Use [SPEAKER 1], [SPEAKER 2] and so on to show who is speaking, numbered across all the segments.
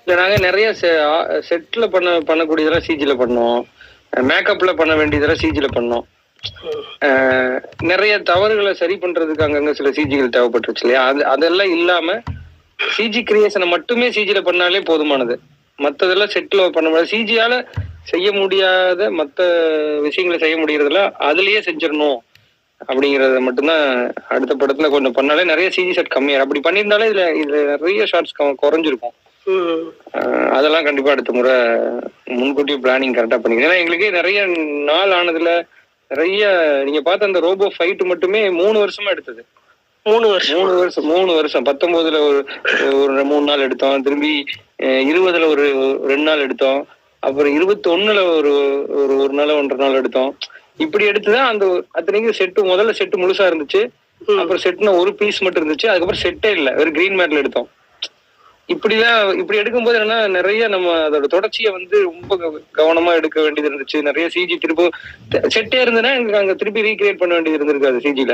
[SPEAKER 1] இல்ல நாங்க நிறைய செட்ல பண்ணக்கூடியதெல்லாம் சிஜில பண்ணோம். மேக்கப்ல பண்ண வேண்டியதெல்லாம் சிஜில பண்ணோம். நிறைய தவறுகளை சரி பண்றதுக்கு அங்கங்க சில சிஜிகள் தேவைப்பட்டுருச்சு இல்லையா? அதெல்லாம் இல்லாம சிஜி கிரியேஷனை மட்டுமே சிஜில பண்ணாலே போதுமானது. மற்றதெல்லாம் செட்ல பண்ண முடியாது. சிஜியால செய்ய முடியாத மற்ற விஷயங்களை செய்ய முடியறதுல அதுலயே செஞ்சிடணும் அப்படிங்கறத மட்டும்தான். அடுத்த படத்துல கொஞ்சம் பண்ணாலே நிறைய சிஜி செட் கம்மியா அப்படி பண்ணியிருந்தாலே இதுல நிறைய ஷார்ட்ஸ் குறைஞ்சிருக்கும். அதெல்லாம் கண்டிப்பா அடுத்த முறை முன்கூட்டியே பிளானிங் கரெக்டா பண்ணிக்கணும். ஏன்னா எங்களுக்கு நிறைய நாள் ஆனதுல நிறைய நீங்க பார்த்த அந்த ரோபோ ஃபைட் மட்டுமே 3 வருஷமா எடுத்தது. 3 வருஷம் 19ல ஒரு 3 நாள் எடுத்தோம். திரும்பி 20ல ஒரு 2 நாள் எடுத்தோம். அப்புறம் 21ல ஒரு நாள் 1.5 நாள் எடுத்தோம். இப்படி எடுத்துதான் அந்த அத்தனைக்கும் செட்டு முதல்ல செட்டு முழுசா இருந்துச்சு. அப்புறம் செட்னா ஒரு பீஸ் மட்டும் இருந்துச்சு. அதுக்கப்புறம் செட்டே இல்லை, வெறும் கிரீன் மேட்ல எடுத்தோம். இப்படி எடுக்கும்போது என்னன்னா நிறைய நம்ம அதோட தொடர்ச்சியை வந்து ரொம்ப கவனமா எடுக்க வேண்டியது இருந்துச்சு. நிறைய சிஜி திரும்ப செட்டே இருந்ததுன்னா எங்களுக்கு அங்க திருப்பி ரீக்ரியேட் பண்ண வேண்டியது இருந்திருக்காது சிஜில.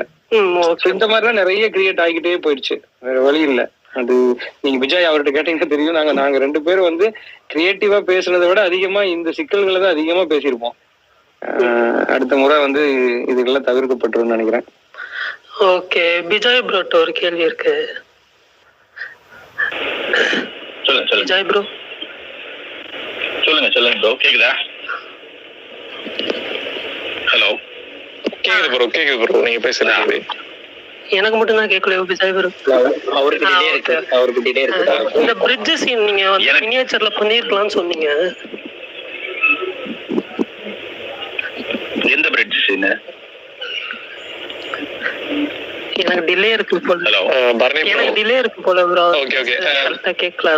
[SPEAKER 1] இந்த மாதிரிலாம் நிறைய கிரியேட் ஆகிக்கிட்டே போயிடுச்சு. வேற வழி இல்லை. அது நீங்க விஜய் அவர்கிட்ட கேட்டீங்கன்னா தெரியும். நாங்க 2 பேரும் வந்து கிரியேட்டிவா பேசுனதை விட அதிகமா இந்த சிக்கல்களை தான் அதிகமா பேசியிருப்போம். அடுத்த முறை வந்து இதுக்கெல்லாம் தவிர்க்கப்பட்டுருன்னு நினைக்கிறேன்.
[SPEAKER 2] ஓகே, விஜய் ப்ரோட்ட ஒரு கேள்வி இருக்கு. விஜய் ப்ரோ
[SPEAKER 3] சொல்லுங்க ப்ரோ. கேக்குதா? ஹலோ,
[SPEAKER 4] கேக்குது ப்ரோ நீங்க பேசுறது
[SPEAKER 2] எனக்கு மட்டும் தான் கேட்கல. விஜய் ப்ரோ
[SPEAKER 1] அவருக்கு டிலே இருக்கு.
[SPEAKER 2] இந்த பிரிட்ஜ் சீன் நீங்க வந்து மினியேச்சர்ல பண்ணிருக்கலாம்னு சொன்னீங்க.
[SPEAKER 3] எந்த பிரிட்ஜ் சீன்?
[SPEAKER 2] எனக்கு டிலே இருக்கு போல. எனக்கு டிலே இருக்கு போல ப்ரோ.
[SPEAKER 4] ஓகே
[SPEAKER 2] கரெக்ட்டா கேட்கல.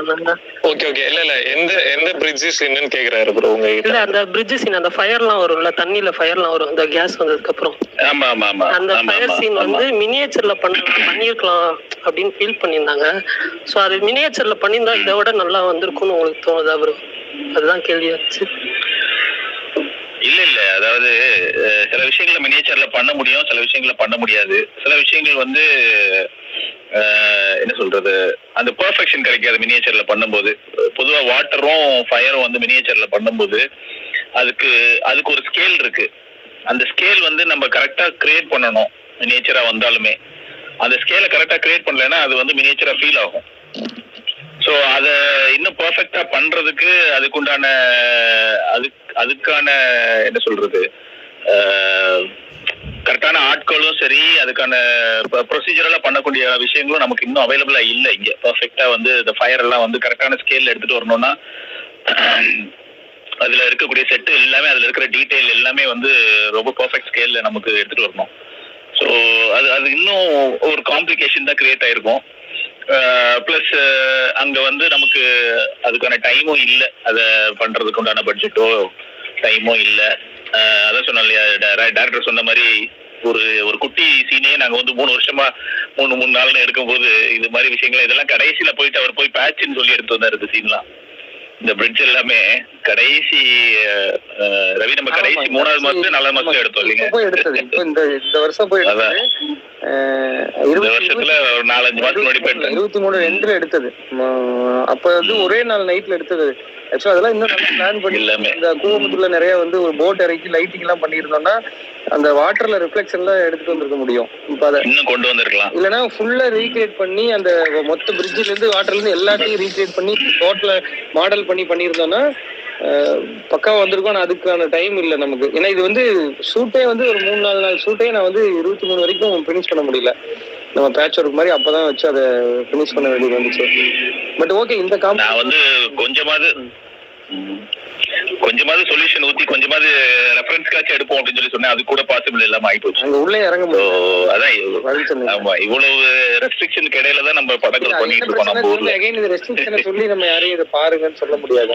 [SPEAKER 4] ஓகே இல்ல எந்த பிரிட்ஜ் சீன்னு கேக்குறாரு ப்ரோ உங்க கிட்ட.
[SPEAKER 2] இல்ல அந்த பிரிட்ஜ் சீன், அந்த ஃபயர்லாம் வரும்ல, தண்ணில ஃபயர்லாம் வரும் அந்த கேஸ் வந்ததுக்கு அப்புறம்.
[SPEAKER 3] ஆமா
[SPEAKER 2] அந்த ஃபயர் சீன் வந்து மினியேச்சர்ல பண்ணிருக்கலாம் அப்படின்னு ஃபீல் பண்ணிருந்தாங்க. சோ அது மினியேச்சர்ல பண்ணிருந்தா இதை விட நல்லா வந்திருக்கும்னு உங்களுக்கு தோணுதா ப்ரோ? அதுதான் கேள்வி ஆச்சு.
[SPEAKER 3] இல்ல அதாவது சில விஷயங்களை மினியேச்சர்ல பண்ண முடியும், சில விஷயங்களை பண்ண முடியாது. சில விஷயங்கள் வந்து என்ன சொல்றது, அந்த பெர்ஃபெக்ஷன் கிடைக்காது மினியேச்சர்ல பண்ணும்போது. பொதுவா வாட்டரும் ஃபயரும் வந்து மினியேச்சர்ல பண்ணும்போது அதுக்கு ஒரு ஸ்கேல் இருக்கு. அந்த ஸ்கேல் வந்து நம்ம கரெக்டா கிரியேட் பண்ணணும். மினியேச்சரா வந்தாலுமே அந்த ஸ்கேலை கரெக்டா கிரியேட் பண்ணலைன்னா அது வந்து மினியேச்சரா ஃபீல் ஆகும். ஸோ அதை இன்னும் பர்ஃபெக்டா பண்றதுக்கு அதுக்கான என்ன சொல்றது, கரெக்டான ஆட்களும் சரி, அதுக்கான ப்ரொசீஜரெல்லாம் பண்ணக்கூடிய விஷயங்களும் நமக்கு இன்னும் அவைலபிளா இல்லை இங்க. பர்ஃபெக்டா வந்து இந்த ஃபயர் எல்லாம் வந்து கரெக்டான ஸ்கேல்ல எடுத்துட்டு வரணும்னா அதுல இருக்கக்கூடிய செட்டு எல்லாமே, அதுல இருக்கிற டீடைல் எல்லாமே வந்து ரொம்ப பர்ஃபெக்ட் ஸ்கேல்ல நமக்கு எடுத்துட்டு வரணும். ஸோ அது இன்னும் ஒரு காம்ப்ளிகேஷன் தான் கிரியேட் ஆயிருக்கும். பிளஸ் அங்க வந்து நமக்கு அதுக்கான டைமும் இல்லை, அதை பண்றதுக்கு உண்டான பட்ஜெட்டோ டைமோ இல்லை. அதான் சொன்னோம் இல்லையா, டேரக்டர் சொன்ன மாதிரி ஒரு குட்டி சீனே நாங்க வந்து 3 வருஷமா 3 நாள்னு எடுக்கும்போது இது மாதிரி விஷயங்கள் இதெல்லாம் கடைசியில போயிட்டு அவர் போய் பேட்ச்ன்னு சொல்லி எடுத்து வந்தாரு. இந்த சீன்லாம், இந்த பிரிட்ஜ் எல்லாமே கடைசி ரவி நம்ம கடைசி 3வது மாசத்துல 4வது மாசத்துல எடுத்தோம் இல்லைங்க.
[SPEAKER 1] இந்த வருஷம் போய்
[SPEAKER 3] இந்த வருஷத்துல ஒரு 4-5 மாசம் முன்னாடி போயிட்டு
[SPEAKER 1] 23 எடுத்தது. அப்ப வந்து ஒரே நாள் நைட்ல எடுத்தது. ஆக்சுவலா அதெல்லாம் இன்னும் நல்லா பிளான் பண்ணி இந்த கூவமுத்துல நிறைய வந்து ஒரு போட் இறக்கி லைட்டிங் எல்லாம் பண்ணிருந்தோம்னா அந்த வாட்டர்ல ரிஃப்ளெக்ஷன்ல எடுத்துட்டு வந்திருக்க முடியும். இப்ப அதை இன்னும் கொண்டு வந்திருக்கலாம். இல்லைன்னா ஃபுல்லா ரீக்ரியேட் பண்ணி அந்த மொத்த பிரிட்ஜ்ல இருந்து வாட்டர்ல இருந்து எல்லாத்தையும் ரீக்ரியேட் பண்ணி டோட்டலா மாடல் பண்ணியிருந்தோம்னா பக்காவா வந்திருக்கும். ஆனா அதுக்கான டைம் இல்லை நமக்கு. ஏன்னா இது வந்து ஷூட்டே வந்து ஒரு 3-4 நாள் ஷூட்டே நான் வந்து 23 வரைக்கும் ஃபினிஷ் பண்ண முடியல. நம்ம பேட்ச் ஒர்க் மாதிரி அப்பதான் வச்சு அதை ஃபினிஷ் பண்ண வேண்டியது வந்துச்சு. பட் ஓகே, இந்த நான் வந்து
[SPEAKER 3] கொஞ்சமாவது சொல்யூஷன் ஊத்தி கொஞ்சமாவது ரெஃபரன்ஸ்க்காச்சும் எடுப்போம் அப்படின்னு சொல்லி சொன்னேன். அது கூட பாசிபிள் இல்லாம ஆயிப்போச்சு.
[SPEAKER 1] அங்க உள்ளே இறங்க
[SPEAKER 3] அதான் ஆமா, இவ்வளவு ரெஸ்ட்ரிக்ஷனுக்கு இடையில தான் நம்ம படங்கள் பண்ணிட்டு இருக்கோம் நம்ம ஊர்ல.
[SPEAKER 1] இந்த ரெஸ்ட்ரிக்ஷனை சொல்லி நம்ம யாரையும் இதை பாருங்கன்னு சொல்ல முடியாது.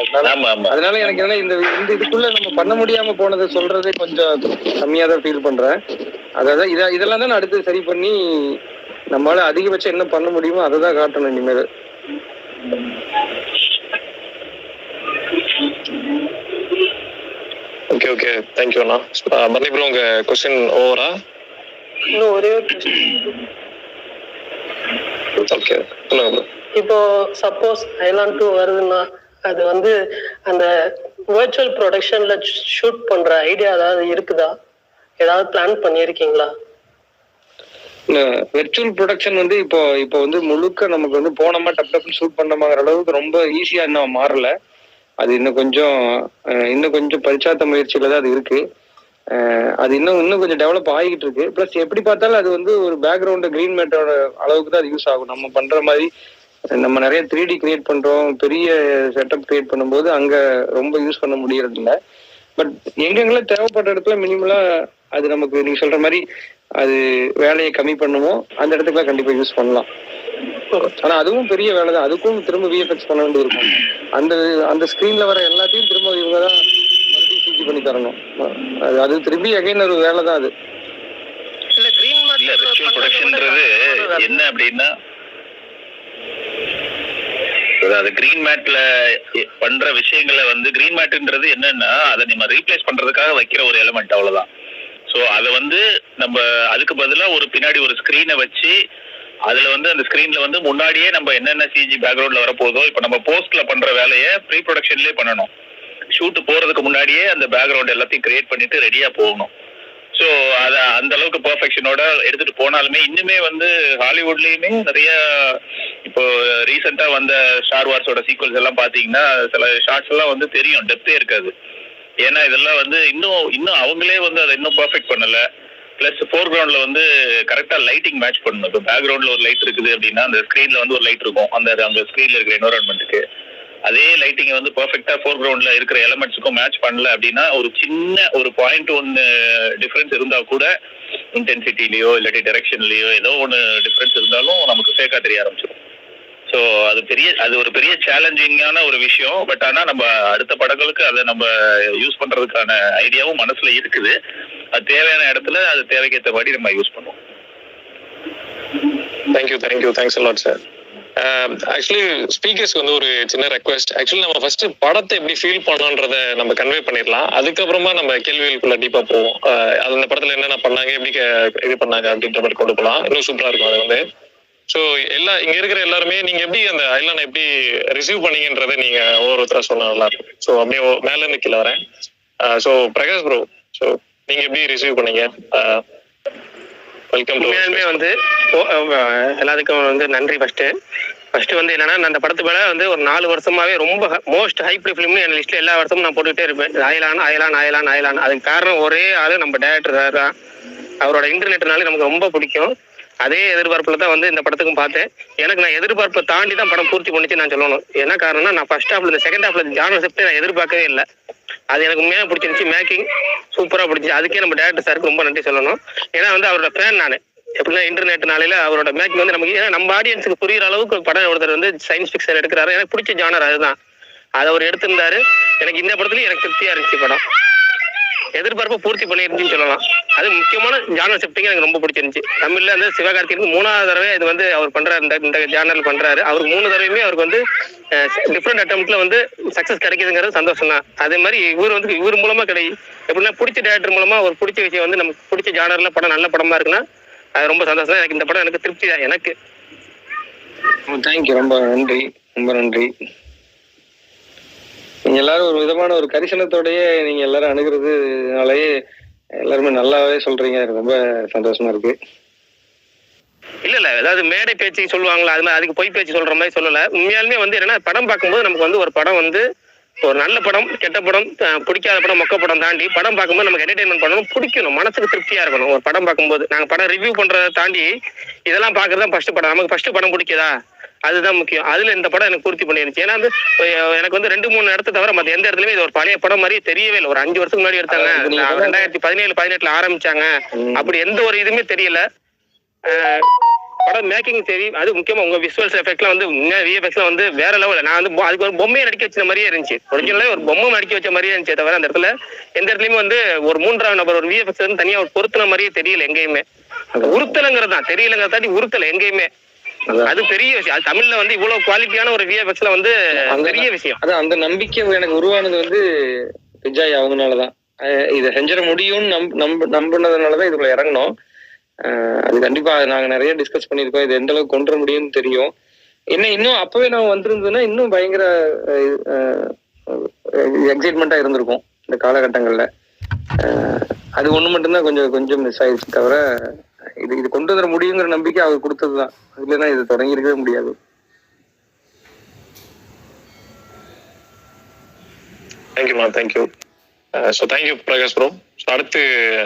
[SPEAKER 1] அதனால எனக்கு என்ன இந்த இதுக்குள்ள நம்ம பண்ண முடியாம போனதை சொல்றதே கொஞ்சம் கம்மியா தான் ஃபீல் பண்றேன். அதாவது இதெல்லாம் தான் அடுத்து சரி பண்ணி நம்மளால அதிகபட்சம் என்ன பண்ண முடியுமோ அதை தான் காட்டணும் இனிமேல்.
[SPEAKER 4] ஓகே தேங்க்யூ அண்ணா. பரணி ப்ரோ, உங்க क्वेश्चन ஓவரா?
[SPEAKER 2] இன்னும் ஒரே
[SPEAKER 4] ஓகே சொல்லுங்க ப்ரோ.
[SPEAKER 2] இப்போ சப்போஸ் ஐலாண்ட் 2 வருதுன்னா அது வந்து அந்த வர்ச்சுவல் ப்ரொடக்ஷன்ல ஷூட் பண்ற ஐடியா ஏதாவது இருக்குதா? ஏதாவது பிளான் பண்ணியிருக்கீங்களா?
[SPEAKER 1] இல்ல, வெர்ச்சுவல் ப்ரொடக்ஷன் வந்து இப்போ வந்து முழுக்க நமக்கு வந்து போனோமா டப்புன்னு ஷூட் பண்ணமாங்கிற அளவுக்கு ரொம்ப ஈஸியா இன்னும் மாறல. அது இன்னும் கொஞ்சம் பரிச்சாத்த முயற்சியில தான் அது இருக்கு. அது இன்னும் கொஞ்சம் டெவலப் ஆகிட்டு இருக்கு. பிளஸ் எப்படி பார்த்தாலும் அது வந்து ஒரு பேக்ரவுண்ட் கிரீன் மேட்டோட அளவுக்கு தான் அது யூஸ் ஆகும். நம்ம பண்ற மாதிரி நம்ம நிறைய 3D கிரியேட் பண்றோம், பெரிய செட்டப் கிரியேட் பண்ணும்போது அங்க ரொம்ப யூஸ் பண்ண முடியறது இல்லை. பட் எங்கெங்கெல்லாம் தேவைப்பட்ட இடத்துல மினிமலா அது நமக்கு நீங்க சொல்ற மாதிரி அது வேலையை கம்மி பண்ணுமோ அந்த இடத்துக்குலாம் கண்டிப்பா யூஸ் பண்ணலாம். ஆனா அதுவும் பெரிய வேலை தான். அதுக்கும் திரும்ப விஎஃப்எக்ஸ் பண்ண வேண்டியது இருக்கும். அந்த ஸ்கிரீன்ல வர எல்லாத்தையும் திரும்ப இவங்க தான் மறுபடியும் சிஜி பண்ணி தரணும். அது திரும்பி அகைன் ஒரு வேலை தான் அது.
[SPEAKER 2] இல்ல கிரீன்
[SPEAKER 3] இல்ல விர்ச்சுவல் ப்ரொடக்ஷன்ன்றது என்ன அப்படின்னா, அதாவது கிரீன் மேட்ல பண்ற விஷயங்களை வந்து கிரீன் மேட்ன்றது என்னன்னா அதை நம்ம ரீப்ளேஸ் பண்றதுக்காக வைக்கிற ஒரு எலிமெண்ட், அவ்வளவுதான். ஸோ அதை வந்து நம்ம அதுக்கு பதிலாக ஒரு பின்னாடி ஒரு ஸ்க்ரீனை வச்சு அதுல வந்து அந்த ஸ்க்ரீன்ல வந்து முன்னாடியே நம்ம என்னென்ன சிஜி பேக்ரவுண்ட்ல வரப்போதோ, இப்போ நம்ம போஸ்ட்ல பண்ற வேலையை ப்ரீ ப்ரொடக்ஷன்லேயே பண்ணணும். ஷூட்டு போறதுக்கு முன்னாடியே அந்த பேக்ரவுண்ட் எல்லாத்தையும் கிரியேட் பண்ணிட்டு ரெடியா போகணும். ஸோ அதை அந்த அளவுக்கு பர்ஃபெக்ஷனோட எடுத்துட்டு போனாலுமே இன்னுமே வந்து ஹாலிவுட்லயுமே நிறைய இப்போ ரீசெண்டா வந்த ஸ்டார் வார்ஸோட சீக்வல்ஸ் எல்லாம் பாத்தீங்கன்னா சில ஷார்ட்ஸ் எல்லாம் வந்து தெரியும், டெப்தே இருக்காது. ஏன்னா இதெல்லாம் வந்து இன்னும் அவங்களே வந்து அதை இன்னும் பர்ஃபெக்ட் பண்ணல. பிளஸ் ஃபோர் கிரவுண்ட்ல வந்து கரெக்டா லைட்டிங் மேட்ச் பண்ணணும். இப்போ பேக்ரவுண்ட்ல ஒரு லைட் இருக்குது அப்படின்னா அந்த ஸ்கிரீன்ல வந்து ஒரு லைட் இருக்கும் அந்த ஸ்கிரீன்ல இருக்கிற என்வரான்மெண்ட்டுக்கு. அதே லைட்டிங் வந்து பர்ஃபெக்டா ஃபோர் கிரவுண்ட்ல இருக்கிற எலமெண்ட்ஸுக்கும் மேட்ச் பண்ணல அப்படின்னா ஒரு சின்ன ஒரு பாயிண்ட் ஒன்று டிஃபரன்ஸ் இருந்தா கூட இன்டென்சிட்டிலயோ இல்லாட்டி டைரக்ஷன்லயோ ஏதோ ஒன்று டிஃபரன்ஸ் இருந்தாலும் நமக்கு ஃபேக்கா தெரிய ஆரம்பிச்சிடும். ஸோ அது ஒரு பெரிய சேலஞ்சிங்கான ஒரு விஷயம். பட் ஆனால் நம்ம அடுத்த படங்களுக்கு அதை நம்ம யூஸ் பண்றதுக்கான ஐடியாவும் மனசுல இருக்குது. அது தேவையான இடத்துல அது தேவைக்கேற்ற மாதிரி நம்ம யூஸ் பண்ணுவோம்.
[SPEAKER 4] Thanks a lot sir. Actually ஸ்பீக்கர்ஸ்க்கு வந்து ஒரு சின்ன ரெக்வெஸ்ட். ஆக்சுவலி நம்ம ஃபர்ஸ்ட் படத்தை எப்படி ஃபீல் பண்ணோன்றத நம்ம கன்வே பண்ணிடலாம். அதுக்கப்புறமா நம்ம கேள்விகளுக்குள்ள டீப்பா போவோம். அது அந்த படத்துல என்னென்ன பண்ணாங்க, எப்படி இது பண்ணாங்க அப்படின்ற மாதிரி கொண்டு போகலாம். இன்னும் சூப்பரா இருக்கும் அது வந்து. ஸோ இங்க இருக்கிற எல்லாருமே நீங்க எப்படி அந்த ஐலானை எப்படி ரிசீவ் பண்ணீங்கன்றதை நீங்க ஒவ்வொருத்தரா சொன்னா நல்லா இருக்கும். ஸோ அப்படியே மேல இருந்து கீழே வரேன். ஸோ பிரகாஷ் ப்ரோ, ஸோ நீங்க எப்படி ரிசீவ் பண்ணீங்க? வெல்கம்.
[SPEAKER 2] வந்து எல்லாத்துக்கும் வந்து நன்றி. ஃபர்ஸ்ட் வந்து என்னன்னா, நான் அந்த படத்து மேல வந்து ஒரு 4 வருஷமாவே ரொம்ப மோஸ்ட் ஹைப்டு ஃபிலிம்னு என் லிஸ்ட்ல எல்லா வருஷமும் நான் போட்டுக்கிட்டே இருப்பேன். அயலான். அதுக்கு காரணம் ஒரே ஆளு, நம்ம டைரக்டர் தான். அவரோட இன்டர்நெட்னாலே நமக்கு ரொம்ப பிடிக்கும். அதே எதிர்பார்ப்புல தான் வந்து இந்த படத்துக்கும் பார்த்தேன். எனக்கு நான் எதிர்பார்ப்பை தாண்டி தான் படம் பூர்த்தி பண்ணிச்சு நான் சொல்லணும். என்ன காரணம்னா, நான் ஃபர்ஸ்ட் ஹாஃப்ல இந்த செகண்ட் ஹாஃப்ல ஜானர் செப்டே நான் எதிர்பார்க்கவே இல்லை. அது எனக்கு உண்மையாக பிடிச்சிருந்துச்சு. மேக்கிங் சூப்பரா பிடிச்சி. அதுக்கே நம்ம டேரக்டர் சாருக்கு ரொம்ப நன்றி சொல்லணும். ஏன்னா வந்து அவரோட ஃபேன் நான். எப்படின்னா இன்டர்நெட்னால அவரோட மேக்கிங் வந்து நமக்கு, ஏன்னா நம்ம ஆடியன்ஸுக்கு புரியுற அளவுக்கு படம் ஒருத்தர் வந்து சயின்ஸ் ஃபிக்ஷன் எடுக்கிறாரு. எனக்கு பிடிச்ச ஜானர் அதுதான். அதை அவர் எடுத்திருந்தாரு. எனக்கு இந்த படத்துலயும் எனக்கு திருப்தியா இருந்துச்சு. படம் எதிர்பார்ப்பை பூர்த்தி பண்ணிருந்துச்சுன்னு சொல்லலாம். அது முக்கியமான ஜானர் செப்டிங் எனக்கு ரொம்ப பிடிச்சிருந்துச்சு. தமிழ்ல வந்து சிவகார்த்திக்கு 3வது தடவை இது வந்து அவர் பண்றாரு, இந்த ஜானல் பண்றாரு. அவருக்கு 3 தடவையுமே அவருக்கு வந்து டிஃப்ரெண்ட் அட்டம்ப்ட்ல வந்து சக்சஸ் கிடைக்குதுங்கிறது சந்தோஷம் தான். அதே மாதிரி இவர் மூலமா எப்படின்னா பிடிச்ச டேரக்டர் மூலமா ஒரு பிடிச்ச விஷயம் வந்து நமக்கு பிடிச்ச ஜானர்ல படம் நல்ல படமா இருக்குன்னா அது ரொம்ப சந்தோஷம் தான். எனக்கு இந்த படம் எனக்கு திருப்தி தான். எனக்கு
[SPEAKER 1] தேங்க்யூ, ரொம்ப நன்றி. நீங்க எல்லாரும் ஒரு விதமான ஒரு கரிசனத்தோடயே நீங்க எல்லாரும் அணுகிறதுனாலயே எல்லாருமே நல்லாவே சொல்றீங்க. ரொம்ப சந்தோஷமா இருக்கு.
[SPEAKER 2] இல்ல ஏதாவது மேடை பேச்சு சொல்லுவாங்களா, அது மாதிரி அதுக்கு பொய் பேச்சு சொல்ற மாதிரி சொல்லல. உண்மையாலுமே வந்து என்னன்னா, படம் பார்க்கும்போது நமக்கு வந்து ஒரு படம் வந்து ஒரு நல்ல படம், கெட்ட படம், பிடிக்காத படம், மொக்க படம் தாண்டி படம் பார்க்கும்போது நமக்கு என்டர்டைன்மெண்ட் பண்ணணும், பிடிக்கணும், மனசுக்கு திருப்தியா இருக்கணும். ஒரு படம் பார்க்கும்போது நாங்க படம் ரிவ்யூ பண்றதை தாண்டி இதெல்லாம் பாக்குறதா ஃபர்ஸ்ட் படம். நமக்கு ஃபர்ஸ்ட் படம் பிடிக்குதா, அதுதான் முக்கியம். அதுல இந்த படம் எனக்கு பூர்த்தி பண்ணிருந்துச்சு. ஏன்னா வந்து எனக்கு வந்து 2-3 இடத்த தவிர மற்ற எந்த இடத்துலயுமே இது ஒரு பழைய படம் மாதிரியே தெரியவே இல்லை. ஒரு 5 வருஷத்துக்கு முன்னாடி எடுத்தாங்க, 2017-18 ஆரம்பிச்சாங்க, அப்படி எந்த ஒரு இதுவுமே தெரியல. படம் மேக்கிங் சரி, அது முக்கியமா உங்க விசுவல்ஸ் எஃபெக்ட்லாம் வந்து விஎஃப்எக்ஸ்லாம் வந்து வேற லெவல். நான் வந்து அதுக்கு ஒரு பொம்மையை நடிக்க வச்ச மாதிரியே இருந்துச்சு. ஒரிஜினலே ஒரு பொம்மை நடிக்க வச்ச மாதிரியே இருந்துச்சு. தவிர அந்த இடத்துல எந்த இடத்துலயுமே வந்து ஒரு 3ஆவது நபர் ஒரு விஎஃப்எக்ஸ் வந்து தனியா ஒரு பொருத்தின மாதிரியே தெரியல எங்கேயுமே. உறுத்தலங்கிறது தான் தெரியலங்கிறத தாண்டி உறுத்தல எங்கேயுமே. அது பெரிய விஷயம். அது தமிழ்ல வந்து இவ்வளவு குவாலிட்டியான ஒரு விஎஃப்எக்ஸ்ல வந்து பெரிய விஷயம்.
[SPEAKER 1] அதான் அந்த நம்பிக்கை எனக்கு உருவானது வந்து விஜய் அவங்கனாலதான். இதை செஞ்சிட முடியும்னு நம்பினதுனாலதான் இதுக்குள்ள இறங்கணும். அது கண்டிப்பா நாங்க நிறைய டிஸ்கஸ் பண்ணியிருக்கோம். இது எந்த அளவுக்கு கொண்டு வர முடியும்னு தெரியும். என்ன இன்னும் அப்பவே நான் வந்திருந்ததுன்னா இன்னும் பயங்கர எக்ஸைட்மெண்ட்டா இருந்திருக்கும் இந்த காலகட்டங்கள்ல. அது ஒண்ணு மட்டும்தான் கொஞ்சம் மிஸ் ஆயிடுச்சு தவிர இது கொண்டு வர முடியுங்கிற நம்பிக்கை அவர் கொடுத்ததுதான். இல்லைன்னா இது தொடங்கி இருக்கவே முடியாது.
[SPEAKER 4] தேங்க்யூமா, thank you. So thank you Prakash bro. So அடுத்து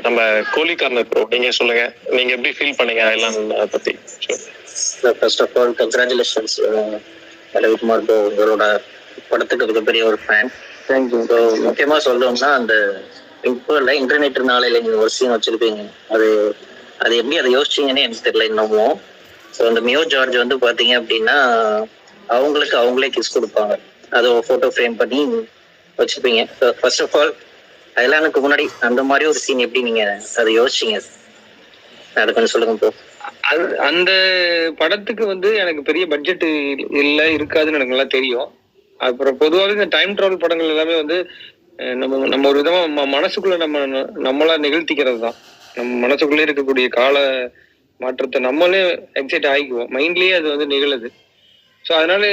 [SPEAKER 4] நம்ம கோலி கார்னர் ப்ரோ, நீங்க சொல்லுங்க, நீங்க எப்படி ஃபீல் பண்ணீங்க ஐலாண்ட் பத்தி?
[SPEAKER 5] First of all congratulations Ravikumar bro, உங்களோட படத்துக்கு மிகப்பெரிய ஒரு ஃபேன்.
[SPEAKER 1] தேங்க்யூ.
[SPEAKER 5] ஸோ முக்கியமாக சொல்லணும்னா அந்த இப்போ இல்லை இன்டர்நெட் நாளையில் நீங்கள் ஒரு சீன் வச்சுருப்பீங்க, அது எப்படி அதை யோசிச்சிங்கன்னு எனக்கு தெரியல இன்னமும். ஸோ அந்த மியோ ஜார்ஜ் வந்து பார்த்தீங்க அப்படின்னா அவங்களுக்கு அவங்களே கிஸ் கொடுப்பாங்க, அதை ஃபோட்டோ ஃப்ரேம் பண்ணி வச்சுருப்பீங்க. ஸோ ஃபர்ஸ்ட் ஆஃப் ஆல் ஐலானுக்கு முன்னாடி அந்த மாதிரி ஒரு சீன் எப்படி நீங்கள் அதை யோசிச்சிங்க, அதை கொஞ்சம் சொல்லுங்க ப்ரோ.
[SPEAKER 1] அந்த படத்துக்கு வந்து எனக்கு பெரிய பட்ஜெட் இல்லை, இருக்காதுன்னு எனக்கு நல்லா தெரியும். அப்புறம் பொதுவாக இந்த டைம் டிராவல் படங்கள் எல்லாமே வந்து நம்ம ஒரு விதமா மனசுக்குள்ள நம்மளா நிகழ்த்திக்கிறது தான். நம்ம மனசுக்குள்ளே இருக்கக்கூடிய கால மாற்றத்தை நம்மளே எக்ஸைட் ஆகிக்குவோம், மைண்ட்லயே அது வந்து நிகழுது. ஸோ அதனால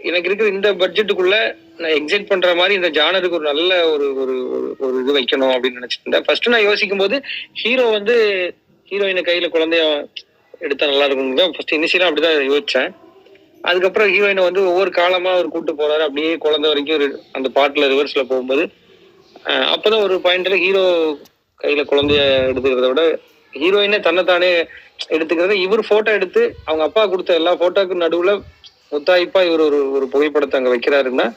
[SPEAKER 1] எனக்கு இருக்கிற இந்த பட்ஜெட்டுக்குள்ள நான் எக்ஸைட் பண்ற மாதிரி இந்த ஜானருக்கு ஒரு நல்ல ஒரு இது வைக்கணும் அப்படின்னு நினைச்சிட்டு இருந்தேன். ஃபர்ஸ்ட் நான் யோசிக்கும் போது ஹீரோ வந்து ஹீரோயினை கையில குழந்தைய எடுத்தா நல்லா இருக்கும் தான் ஃபர்ஸ்ட் இனிஷியலா அப்படிதான் யோசிச்சேன். அதுக்கப்புறம் ஹீரோயினை வந்து ஒவ்வொரு காலமா அவர் கூட்டு போறாரு, அப்படியே குழந்தை வரைக்கும் அந்த பாட்டுல ரிவர்ஸ்ல போகும்போது அப்பதான் ஒரு பாயிண்ட்ல ஹீரோ கையில குழந்தைய எடுத்துக்கிறத விட ஹீரோயினே தன்னைத்தானே எடுத்துக்கிறத, இவர் போட்டோ எடுத்து அவங்க அப்பா கொடுத்த எல்லா போட்டோக்கு நடுவுல முத்தாய்ப்பா இவர் ஒரு புகைப்படத்தை அங்க வைக்கிறாருன்னா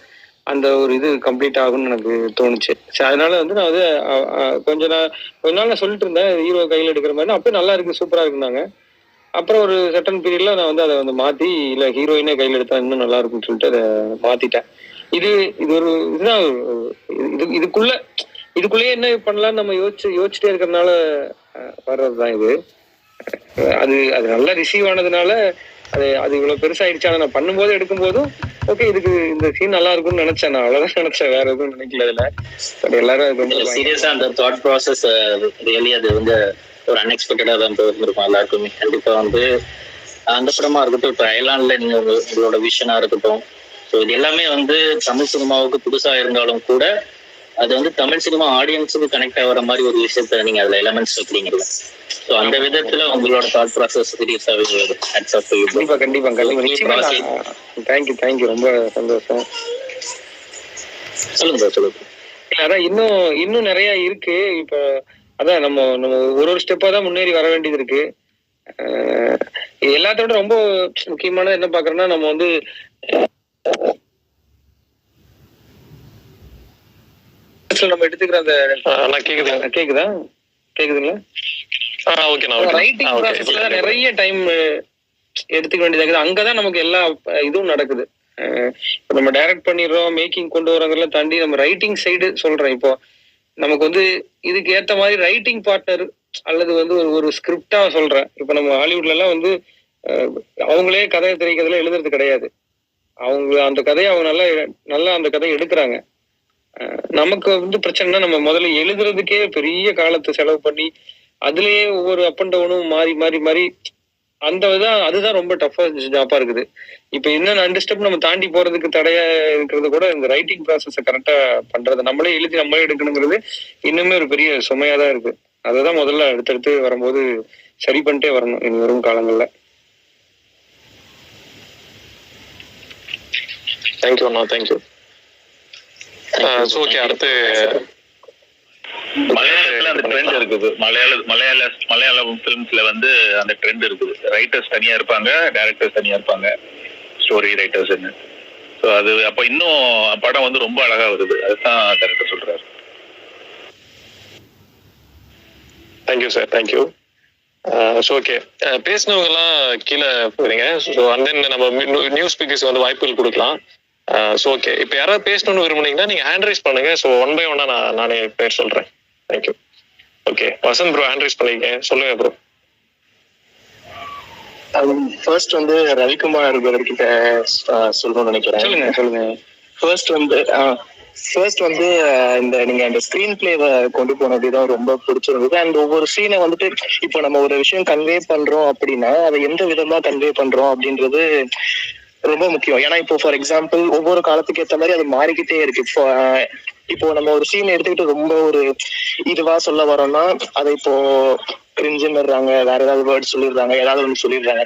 [SPEAKER 1] அந்த ஒரு இது கம்ப்ளீட் ஆகும்னு எனக்கு தோணுச்சு. அதனால வந்து நான் வந்து கொஞ்ச நாள் நான் சொல்லிட்டு இருந்தேன் ஹீரோ கையில எடுக்கிற மாதிரி, அப்போ நல்லா இருக்கு சூப்பரா இருக்குனாங்க. அப்புறம் ஒரு சர்டன் பீரியட்ல நான் வந்து அதை வந்து மாத்தி இல்ல ஹீரோயினே கையில எடுத்தா இன்னும் நல்லா இருக்கும்னு சொல்லிட்டு அதை மாத்திட்டேன். இது ஒரு இதுதான் இதுக்குள்ளேயே என்ன பண்ணலாம்னு நம்ம யோசிச்சுட்டே இருக்கிறதுனால வர்றதுதான் இது. அது நல்லா ரிசீவ் ஆனதுனால அது இவ்வளவு பெருசாயிடுச்சு. ஆனா நான் பண்ணும்போது எடுக்கும் போதும் ஓகே இதுக்கு இந்த சீன் நல்லா இருக்கும்னு நினைச்சேன், நான் அவ்வளவுதான் நினைச்சேன், வேற எதுவும் நினைக்கல. இதுல பட் எல்லாரும்
[SPEAKER 5] சீரியஸா அந்த தாட் ப்ராசஸ் ரியலி அது வந்து ஒரு அன்எக்ஸ்பெக்டடா தான் இருந்திருக்கும் எல்லாருக்குமே. கண்டிப்பா வந்து அந்த படமா இருக்கட்டும், இப்போ ஐலாண்ட்ல நீங்க உங்களோட விஷனா இருக்கட்டும், ஸோ இது எல்லாமே வந்து தமிழ் சினிமாவுக்கு புதுசா இருந்தாலும் கூட அது வந்து தமிழ் சினிமா ஆடியன்ஸுக்கு கனெக்ட் ஆகிற மாதிரி ஒரு விஷயத்த நீங்க அதுல எலமெண்ட்ஸ் வைக்கிறீங்கல்ல. ஸோ அந்த விதத்துல உங்களோட தாட் ப்ராசஸ் சீரியஸாவே
[SPEAKER 1] கண்டிப்பா தேங்க்யூ ரொம்ப சந்தோஷம்.
[SPEAKER 5] சொல்லுங்க சொல்லுங்க.
[SPEAKER 1] அதான் இன்னும் நிறைய இருக்கு. இப்ப அதான் நம்ம ஒரு ஸ்டெப்பா தான் முன்னேறி வர வேண்டியது இருக்கு. எல்லாத்தோட ரொம்ப முக்கியமானது என்ன பாக்குறேன்னா நம்ம வந்து நம்ம எடுத்துக்கிற அந்த கேக்குதுங்களா ரைட்டிங் ப்ராசஸ்ல நிறைய டைம் எடுத்துக்க வேண்டியதா இருக்குது. அங்கதான் நமக்கு எல்லா இதுவும் நடக்குது. இப்போ நம்ம டைரக்ட் பண்ணிடுறோம், மேக்கிங் கொண்டு வரோங்கிறத தாண்டி நம்ம ரைட்டிங் சைடு சொல்றேன். இப்போ நமக்கு வந்து இதுக்கு ஏத்த மாதிரி ரைட்டிங் பார்ட்னர் அல்லது வந்து ஒரு ஸ்கிரிப்டா சொல்றேன். இப்ப நம்ம ஹாலிவுட்ல எல்லாம் வந்து அவங்களே கதை திரைக்கதையில எழுதுறது கிடையாது. அவங்க அந்த கதையை அவங்க நல்லா அந்த கதையை எடுக்கிறாங்க. நமக்கு வந்து பிரச்சனைனா நம்ம முதல்ல எழுதுறதுக்கே பெரிய காலத்தை செலவு பண்ணி அதுலயே ஒவ்வொரு அப் அண்ட் டவுனும் மாறி அதுதான் ரொம்ப டஃபா ஜாப்பா இருக்குது. இப்ப இன்னும் 2 ஸ்டெப் நம்ம தாண்டி போறதுக்கு தடையா இருக்கிறது கூட இந்த ரைட்டிங் ப்ராசஸை கரெக்டா பண்றது, நம்மளே எழுதி நம்மளே எடுக்கணுங்கிறது இன்னுமே ஒரு பெரிய சுமையா தான் இருக்கு. அததான் முதல்ல அடுத்தடுத்து வரும்போது சரி பண்ணிட்டே வரணும் இனி வரும் காலங்கள்ல.
[SPEAKER 4] தேங்க்யூ அண்ணா, தேங்க்யூ. ஓகே, அடுத்து
[SPEAKER 3] மலையாளத்துல அந்த ட்ரெண்ட் இருக்குது. மலையாளம் பிலிம்ஸ்ல வந்து அந்த ட்ரெண்ட் இருக்குது. ரைட்டர்ஸ் தனியா இருப்பாங்க, டைரக்டர்ஸ் தனியா இருப்பாங்க, ஸ்டோரி ரைட்டர்ஸ்ன்னு. ஸோ அது அப்போ இன்னும் படம் வந்து ரொம்ப அழகா வருது. அதுதான் டைரக்டர் சொல்றாரு.
[SPEAKER 4] Thank you sir, thank you. So okay, பேசினவங்க எல்லாம் கீழே போறீங்க. ஸோ அண்ட் தென் நம்ம நியூ ஸ்பீக்கர்ஸ் வந்து வாய்ப்புகள் கொடுக்கலாம். ஸோ ஓகே, இப்போ யாராவது பேசணும்னு விரும்புனீங்கன்னா நீங்க ஹேண்ட் ரைஸ் பண்ணுங்க. ஸோ 1 by 1 நானே பேர் சொல்றேன். Thank you. Okay, Vasanth bro hand rice பண்ணிருக்கேன், சொல்லுங்க ப்ரோ.
[SPEAKER 6] ஃபர்ஸ்ட் வந்து ரவிக்குமார் கிட்ட சொல்லணும்னு நினைக்கிறேன்.
[SPEAKER 1] சொல்லுங்க.
[SPEAKER 6] ஃபர்ஸ்ட் வந்து இந்த நீங்க அந்த ஸ்கிரீன் பிளேவை கொண்டு போன விதம் ரொம்ப பிடிச்சிருந்தது. அண்ட் ஒவ்வொரு சீனை வந்துட்டு இப்போ நம்ம ஒரு விஷயம் கன்வே பண்றோம் அப்படின்னா அதை எந்த விதமா கன்வே பண்றோம் அப்படின்றது ரொம்ப முக்கியம். ஏன்னா இப்போ ஃபார் எக்ஸாம்பிள் ஒவ்வொரு காலத்துக்கு ஏற்ற மாதிரி அது மாறிக்கிட்டே இருக்கு. இப்போ நம்ம ஒரு சீன் எடுத்துக்கிட்டு ரொம்ப ஒரு இதுவா சொல்ல வரோம்னா அதை இப்போ கிரிஞ்சுன்னுறாங்க, வேற ஏதாவது வேர்ட் சொல்லிடுறாங்க, ஏதாவது ஒன்று சொல்லிடுறாங்க.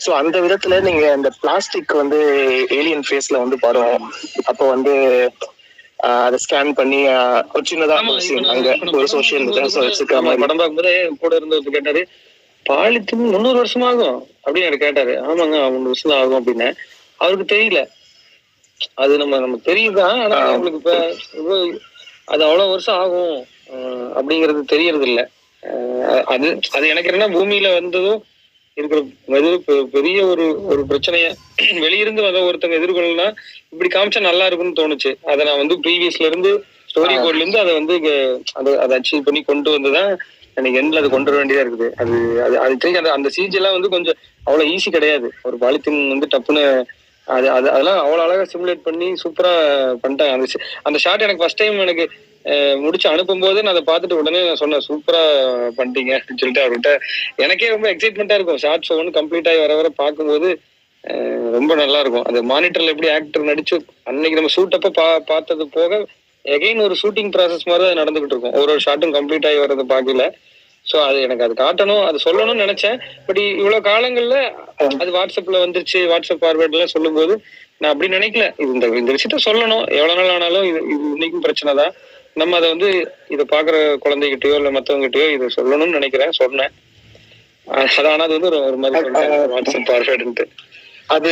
[SPEAKER 6] ஸோ அந்த விதத்துல நீங்க இந்த பிளாஸ்டிக் வந்து ஏலியன் ஃபேஸ்ல வந்து படம் அப்போ வந்து அதை ஸ்கேன் பண்ணி ஒரு சின்னதா அங்க ஒரு சோசியல் வச்சிருக்க மாதிரி
[SPEAKER 1] படம் பார்க்கும்போது கூட இருந்து கேட்டாரு, பாலித்தீன் 300 வருஷம் ஆகும் அப்படின்னு எனக்கு கேட்டாரு. ஆமாங்க 300 வருஷம் தான் ஆகும் அப்படின்னு. அவருக்கு தெரியல, அது நமக்கு தெரியுதான், ஆனா அவங்களுக்கு இப்ப அது அவ்வளவு வருஷம் ஆகும் அப்படிங்கிறது தெரியறது இல்ல. அது அது எனக்கு என்ன, பூமியில வந்ததும் இருக்கிற பெரிய ஒரு பிரச்சனைய வெளியிருந்து வர ஒருத்தங்க எதிர்கொள்ளலாம் இப்படி காமிச்சா நல்லா இருக்கும்னு தோணுச்சு. அதை நான் வந்து ப்ரீவியஸ்ல இருந்து ஸ்டோரி போர்ட்ல இருந்து அதை வந்து அதை அச்சீவ் பண்ணி கொண்டு வந்துதான் எனக்கு எண்ட்ல அது கொண்டு வர வேண்டியதா இருக்குது. அது அது அது தெரிஞ்சு அந்த சிஜி எல்லாம் வந்து கொஞ்சம் அவ்வளவு ஈஸி கிடையாது. ஒரு பாலித்தீன் வந்து டப்புன்னு அதெல்லாம் அவ்வளவு அழகா சிமுலேட் பண்ணி சூப்பரா பண்ணிட்டாங்க. அந்த ஷாட் எனக்கு ஃபர்ஸ்ட் டைம் எனக்கு முடிச்சு அனுப்பும் போது நான் அதை பார்த்துட்டு உடனே நான் சொன்னேன், சூப்பரா பண்ணிட்டீங்க அப்படின்னு சொல்லிட்டு அவர்கிட்ட. எனக்கே ரொம்ப எக்ஸைட்மெண்டா இருக்கும் ஷார்ட்ஸ் ஒன்று கம்ப்ளீட் ஆகி வர பார்க்கும்போது. ரொம்ப நல்லா இருக்கும். அந்த மானிட்டர்ல எப்படி ஆக்டர் நடிச்சு அன்னைக்கு நம்ம ஷூட் அப்ப பார்த்தது போக எகைன் ஒரு ஷூட்டிங் ப்ராசஸ் மாதிரி தான் நடந்துகிட்டு இருக்கும். ஒரு ஷார்ட்டும் கம்ப்ளீட் ஆகி வர்றது பார்க்கல. ஸோ அது எனக்கு அது காட்டணும், அது சொல்லணும்னு நினைச்சேன். பட் இவ்வளவு காலங்கள்ல அது வாட்ஸ்அப்ல வந்துருச்சு, வாட்ஸ்அப் ஃபார்வேர்ட்ல சொல்லும் போது நான் அப்படி நினைக்கல. இந்த விஷயத்த சொல்லணும், எவ்வளவு நாள் ஆனாலும் இது இன்னைக்கும் பிரச்சனை தான். நம்ம அதை வந்து இதை பாக்குற குழந்தைகிட்டயோ இல்ல மத்தவங்ககிட்டயோ இதை சொல்லணும்னு நினைக்கிறேன், சொன்னேன். ஆனா அது வந்து ஒரு மாதிரி வாட்ஸ்அப் ஃபார்வேர்டுன்ட்டு
[SPEAKER 6] அது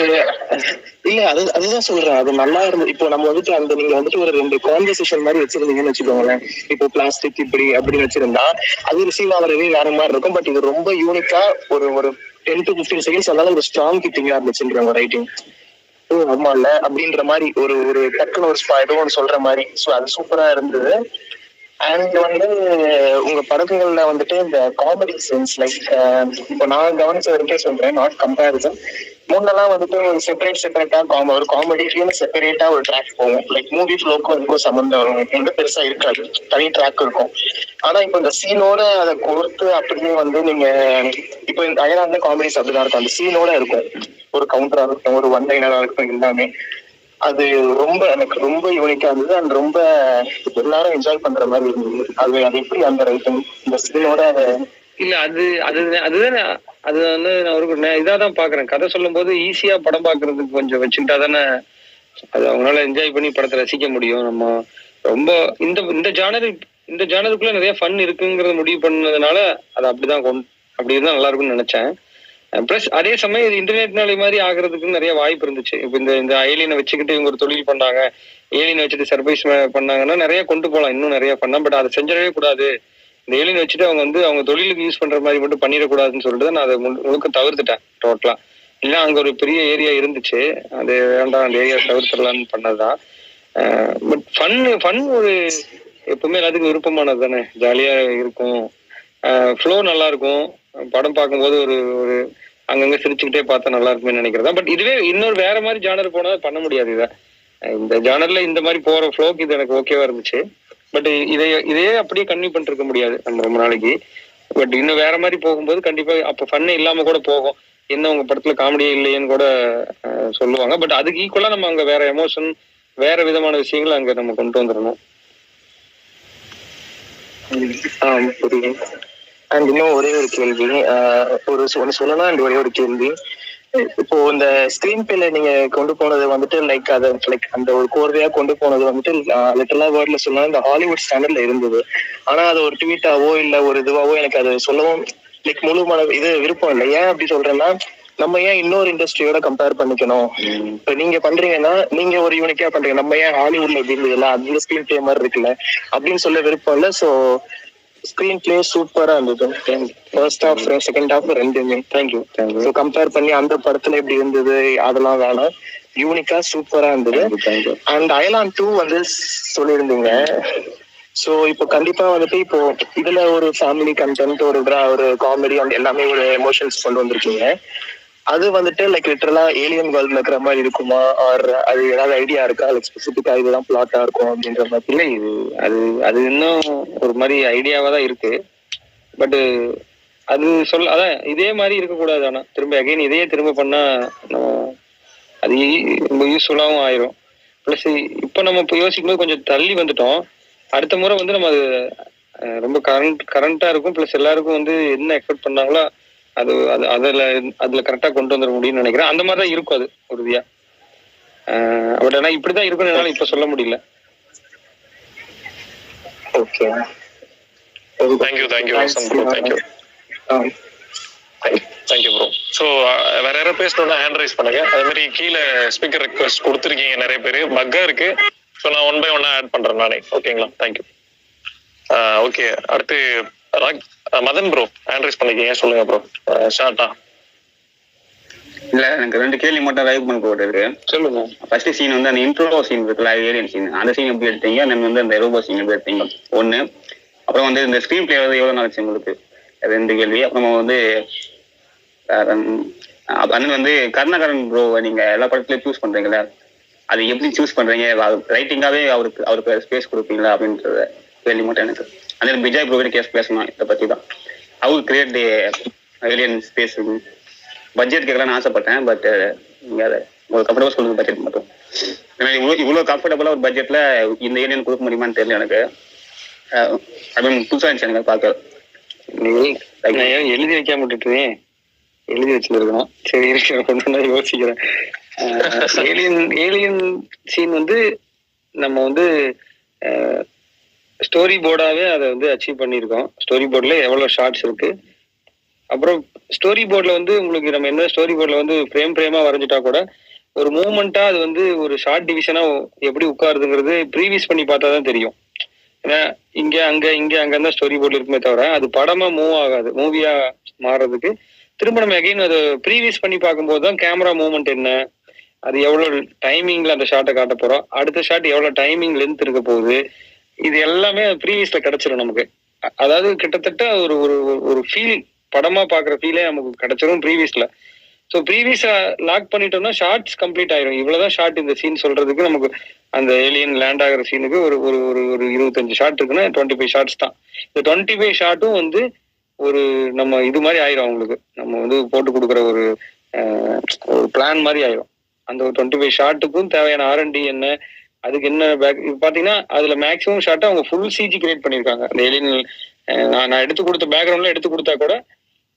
[SPEAKER 6] இல்ல, அதுதான் சொல்றேன். அது நல்லா இருந்து இப்போ நம்ம வந்துட்டு அந்த நீங்க வந்துட்டு ஒரு 2 கான்வர்சேஷன் மாதிரி வச்சிருந்தீங்கன்னு வச்சுக்கோங்களேன். இப்போ பிளாஸ்டிக் இப்படி அப்படின்னு வச்சிருந்தா அது ரிசீவ் ஆகிறதே வேற மாதிரி இருக்கும். பட் இது ரொம்ப யூனிக்கா ஒரு 10 to 15 செகண்ட்ஸ் அதனால ஒரு ஸ்ட்ராங் கிட்டிங்கா இருந்துச்சுன்ற ரைட்டிங். ஆமா இல்ல அப்படின்ற மாதிரி ஒரு டக்குன்னு ஒரு ஏதோ ஒன்று சொல்ற மாதிரி. ஸோ அது சூப்பரா இருந்தது. அண்ட் வந்து உங்க படங்கள்ல வந்துட்டு இந்த காமெடி சென்ஸ் லைக் இப்போ நான் கவனிச்ச வரைக்கும் சொல்றேன், நாட் கம்பேரிசன். முன்னெல்லாம் வந்துட்டு ஒரு செப்பரேட்டா ஒரு காமெடிக்கு செப்பரேட்டா ஒரு ட்ராக் போகும். லைக் மூவி ஃப்ளோக்கும் இருக்கும் சம்பந்தம் வந்து பெருசா இருக்காது, தனி ட்ராக் இருக்கும். ஆனா இப்போ இந்த சீனோட அதை கொடுத்து அப்படியே வந்து நீங்க இப்போ இந்த அயலாந்த காமெடிஸ் அப்படிதான் இருக்கும். அந்த சீனோட இருக்கும், ஒரு கவுண்டரா இருக்கும், ஒரு ஒன் லைனரா இருக்கும், எல்லாமே. அது எனக்கு ரொம்ப யூனிக்கா இருந்தது. அண்ட் ரொம்ப எல்லாரும் என்ஜாய் பண்ற மாதிரி இருந்தது. அது எப்படி அந்த ரைட்டிங் இந்த சீனோட
[SPEAKER 1] இல்ல அதுதான் அது வந்து நான் ஒரு இதாதான் பாக்குறேன். கதை சொல்லும் போது ஈஸியா படம் பாக்குறதுக்கு கொஞ்சம் வச்சுக்கிட்டா தானே அது அவங்களால என்ஜாய் பண்ணி படத்தை ரசிக்க முடியும். நம்ம ரொம்ப இந்த ஜானருக்குள்ள நிறைய ஃபன் இருக்குங்கிறத முடிவு பண்ணதுனால அது அப்படிதான் அப்படி இருந்தா நல்லா இருக்கும்னு நினைச்சேன். பிளஸ் அதே சமயம் இது இன்டர்நெட்னாலே மாதிரி ஆகுறதுக்கு நிறைய வாய்ப்பு இருந்துச்சு. இப்ப இந்த ஏலியனை வச்சுக்கிட்டு இவங்க ஒரு தொழில் பண்ணாங்க, ஏலியனை வச்சுட்டு சர்ப்ரைஸ் பண்ணாங்கன்னா நிறைய கொண்டு போகலாம், இன்னும் நிறைய பண்ணா. பட் அதை செஞ்சிடவே கூடாது. இந்த ஏலியன் வச்சுட்டு அவங்க வந்து அவங்க தொழிலுக்கு யூஸ் பண்ற மாதிரி மட்டும் பண்ணிடக்கூடாதுன்னு சொல்லிட்டு நான் அதை முழுக்க தவிர்த்துட்டேன் டோட்டலா. இல்ல அங்க ஒரு பெரிய ஏரியா இருந்துச்சு, அது வேண்டாம் அந்த ஏரியா தவிர்த்துடலான்னு பண்ணதுதான். பட் ஃபன் ஒரு எப்பவுமே எல்லாத்துக்கும் விருப்பமானது தானே, ஜாலியா இருக்கும், ஃப்ளோ நல்லா இருக்கும். படம் பார்க்கும்போது ஒரு அங்கங்க சிரிச்சுக்கிட்டே பார்த்தா நல்லா இருக்குமே நினைக்கிறதா. பட் இதுவே இன்னொரு வேற மாதிரி ஜானர் போனா பண்ண முடியாது. இதை இந்த ஜானர்ல இந்த மாதிரி போற ஃப்ளோக்கு இது எனக்கு ஓகேவா இருந்துச்சு. பட் இதையே அப்படியே கன்டினியூ பண்ணிட்டு இருக்க முடியாது நம்ம ரொம்ப நாளைக்கு. பட் இன்னும் வேற மாதிரி போகும்போது கண்டிப்பா அப்ப ஃபன்னே இல்லாம கூட போகும். என்ன உங்க படத்துல காமெடியே இல்லையேன்னு கூட சொல்லுவாங்க. பட் அதுக்கு ஈக்குவலா நம்ம அங்க வேற எமோஷன், வேற விதமான விஷயங்களை அங்க நம்ம கொண்டு வந்துடணும்.
[SPEAKER 6] புரியுது. அண்ட் இன்னும் ஒரே ஒரு கேள்வி, ஒன்னு சொல்லலாம். அண்ட் ஒரே ஒரு கேள்வி, இப்போ இந்த ஸ்கிரீன் பிளே நீங்க கொண்டு போனது வந்துட்டு லைக் அதை லைக் அந்த ஒரு கோர்வையா கொண்டு போனது வந்துட்டு லிட்டலா வேர்ட்ல சொல்லலாம் இந்த ஹாலிவுட் ஸ்டாண்டர்ட்ல இருந்தது. ஆனா அது ஒரு ட்வீட்டாவோ இல்ல ஒரு இதுவாவோ எனக்கு அது சொல்லவும் லைக் முழு இது விருப்பம் இல்லை. ஏன் அப்படி சொல்றேன்னா, நம்ம ஏன் இன்னொரு இண்டஸ்ட்ரியோட கம்பேர் பண்ணிக்கணும்? இப்ப நீங்க பண்றீங்கன்னா நீங்க ஒரு யூனிக்கா பண்றீங்க, நம்ம ஏன் ஹாலிவுட்ல எப்படி இருந்ததுல அந்த ஸ்கிரீன் பிளே மாதிரி இருக்குல்ல அப்படின்னு சொல்ல விருப்பம் இல்லை. ஸோ ஸ்கிரீன் பிளே சூப்பரா இருந்தது. ஃபர்ஸ்ட் ஹாஃப் செகண்ட் ஹாஃப் ரெண்டுமே. தேங்க்யூ. ஸோ கம்பேர் பண்ணி அந்த படத்துல எப்படி இருந்தது அதெல்லாம் வேணாம், யூனிக்கா சூப்பரா இருந்தது. அண்ட் அயலான் 2 வந்து சொல்லியிருந்தீங்க. ஸோ இப்போ கண்டிப்பா வந்துட்டு இப்போ இதுல ஒரு ஃபேமிலி கண்டென்ட், ஒரு காமெடி அண்ட் எல்லாமே ஒரு எமோஷன்ஸ் கொண்டு வந்திருக்கீங்க. அது வந்துட்டு லைக் லிட்டரலா ஏலியன் வேர்ல்ட்ல இருக்கிற மாதிரி இருக்குமா, ஆர் அது ஏதாவது ஐடியா இருக்கா லைக் ஸ்பெசிபிக்கா இதுதான் பிளாட்டா இருக்கும் அப்படின்ற மாதிரி?
[SPEAKER 1] இல்லை, அது இன்னும் ஒரு மாதிரி ஐடியாவா தான் இருக்கு. பட் அது அதான் இதே மாதிரி இருக்கக்கூடாது. ஆனா திரும்ப அகைன் இதையே திரும்ப பண்ணா அது ரொம்ப யூஸ்ஃபுல்லாகவும் ஆயிரும். ப்ளஸ் இப்போ நம்ம இப்போ யோசிக்கும்போது கொஞ்சம் தள்ளி வந்துட்டோம். அடுத்த முறை வந்து நம்ம அது ரொம்ப கரண்டா இருக்கும். ப்ளஸ் எல்லாருக்கும் வந்து என்ன எக்ஸ்பெக்ட் பண்ணாங்களோ அது அது அதுல கரெக்டா கொண்டு வந்துட முடியும்னு நினைக்கிறேன். அந்த மாதிரி தான் இருக்கும் அது உறுதியா. பட் ஆனால் இப்படிதான் இருக்குன்னு என்னால இப்ப சொல்ல முடியல.
[SPEAKER 6] Okay,
[SPEAKER 4] thank you bro. Thank you bro. So வேற யாரும் பேசணும்னா ஹேண்ட் ரைஸ் பண்ணுங்க. அதே மாதிரி கீழே ஸ்பீக்கர் ரெக்வஸ்ட் கொடுத்துருக்கீங்க நிறைய பேர். பக்கா இருக்கு. ஸோ நான் 1 by 1 ஆட் பண்றேன் நானே. ஓகேங்களா? தேங்க்யூ. ஓகே, அடுத்து மதன் ப்ரோ ஹேண்ட் ரைஸ் பண்ணிக்கீங்க. சொல்லுங்க ப்ரோ, ஷார்ட்டா.
[SPEAKER 7] இல்ல, எனக்கு 2 கேள்வி மட்டும் ரைவ் பண்ண போட்டு இருக்கு.
[SPEAKER 1] சொல்லுங்க.
[SPEAKER 7] ஃபர்ஸ்ட் சீன் வந்து அந்த இன்ட்ரோ சீன் இருக்குல்ல, ஏலியன் சீன், அந்த சீன் எப்படி எடுத்தீங்க? தென் வந்து அந்த ரோபோ சீன் எப்படி எடுத்தீங்க? ஒண்ணு. அப்புறம் வந்து இந்த ஸ்கிரீன் பிளே வந்து எவ்வளவு நாளைச்சு உங்களுக்கு? 2 கேள்வி. அப்புறமா வந்து அண்ணன் வந்து கருணாகரன் ப்ரோ நீங்க எல்லா படத்துலயும் சூஸ் பண்றீங்களா, அது எப்படி சூஸ் பண்றீங்க? ரைட்டிங்காவே அவருக்கு ஸ்பேஸ் கொடுப்பீங்களா அப்படின்றத கேள்வி மட்டும் எனக்கு. அதே விஜய் ப்ரோ கேஸ் பேசணும் இதை பத்தி தான். How create alien space budget கேட்கலான்னு ஆசைப்பட்டேன். பட் நீங்க அதை உங்களுக்கு கம்ஃபர்டபுள் சொல்லுங்க பட்ஜெட் மட்டும். இவ்வளவு கம்ஃபர்டபுளா ஒரு பட்ஜெட்ல இந்த ஏலியன் கொடுக்க முடியுமான்னு தெரியல எனக்கு. புதுசா இருந்துச்சு எனக்கு பார்க்க.
[SPEAKER 1] எழுதி வைக்காம விட்டுட்டு எழுதி வச்சிருக்கணும். சரி இருக்கிற யோசிக்கிறேன். ஏலியன் சீன் வந்து நம்ம வந்து ஸ்டோரி போர்டாவே அதை வந்து அச்சீவ் பண்ணியிருக்கோம். ஸ்டோரி போர்டில் எவ்வளோ ஷார்ட்ஸ் இருக்கு. அப்புறம் ஸ்டோரி போர்டில் வந்து உங்களுக்கு நம்ம என்ன ஸ்டோரி போர்டில் வந்து ஃப்ரேமா வரைஞ்சிட்டா கூட ஒரு மூமெண்ட்டா அது வந்து ஒரு ஷார்ட் டிவிஷனா எப்படி உட்காருதுங்கிறது ப்ரீவியஸ் பண்ணி பார்த்தா தான் தெரியும். ஏன்னா இங்க அங்க தான் ஸ்டோரி போர்டில் இருக்குமே தவிர அது படமா மூவ் ஆகாது. மூவியா மாறுறதுக்கு திரும்ப நம்ம அகைன் அதை ப்ரீவியஸ் பண்ணி பார்க்கும்போது தான் கேமரா மூவ்மெண்ட் என்ன, அது எவ்வளவு டைமிங்ல அந்த ஷார்ட்டை காட்ட போறோம், அடுத்த ஷார்ட் எவ்வளவு டைமிங் லென்த் இருக்க போகுது, இது எல்லாமே ப்ரீவியஸ்ல கிடைச்சிடும் நமக்கு. அதாவது கிட்டத்தட்ட ஒரு ஒரு ஃபீல், படமா பாக்குற ஃபீலே நமக்கு கிடைச்சிடும் ப்ரீவியஸ்ல. ஸோ ப்ரீவியஸா லாக் பண்ணிட்டோம்னா ஷார்ட்ஸ் கம்ப்ளீட் ஆயிரும். இவ்வளவுதான் ஷார்ட் இந்த சீன் சொல்றதுக்கு நமக்கு. அந்த ஏலியன் லேண்ட் ஆகிற சீனுக்கு ஒரு ஒரு ஒரு 25 ஷார்ட் இருக்குன்னா 25 ஷார்ட்ஸ் தான். இந்த 25 ஷார்ட்டும் வந்து ஒரு நம்ம இது மாதிரி ஆயிரும். அவங்களுக்கு நம்ம வந்து போட்டு கொடுக்குற ஒரு பிளான் மாதிரி ஆயிரும். அந்த ஒரு 25 ஷார்ட்டுக்கும் தேவையான R&D என்ன, அதுக்கு என்ன பேக் பாத்தீங்கன்னா அதுல மேக்ஸிமம் ஷார்ட்டை அவங்க ஃபுல் சிஜி கிரியேட் பண்ணியிருக்காங்க. அந்த ஏலியன் நான் எடுத்து கொடுத்த பேக்ரவுண்ட்ல எடுத்து கொடுத்தா கூட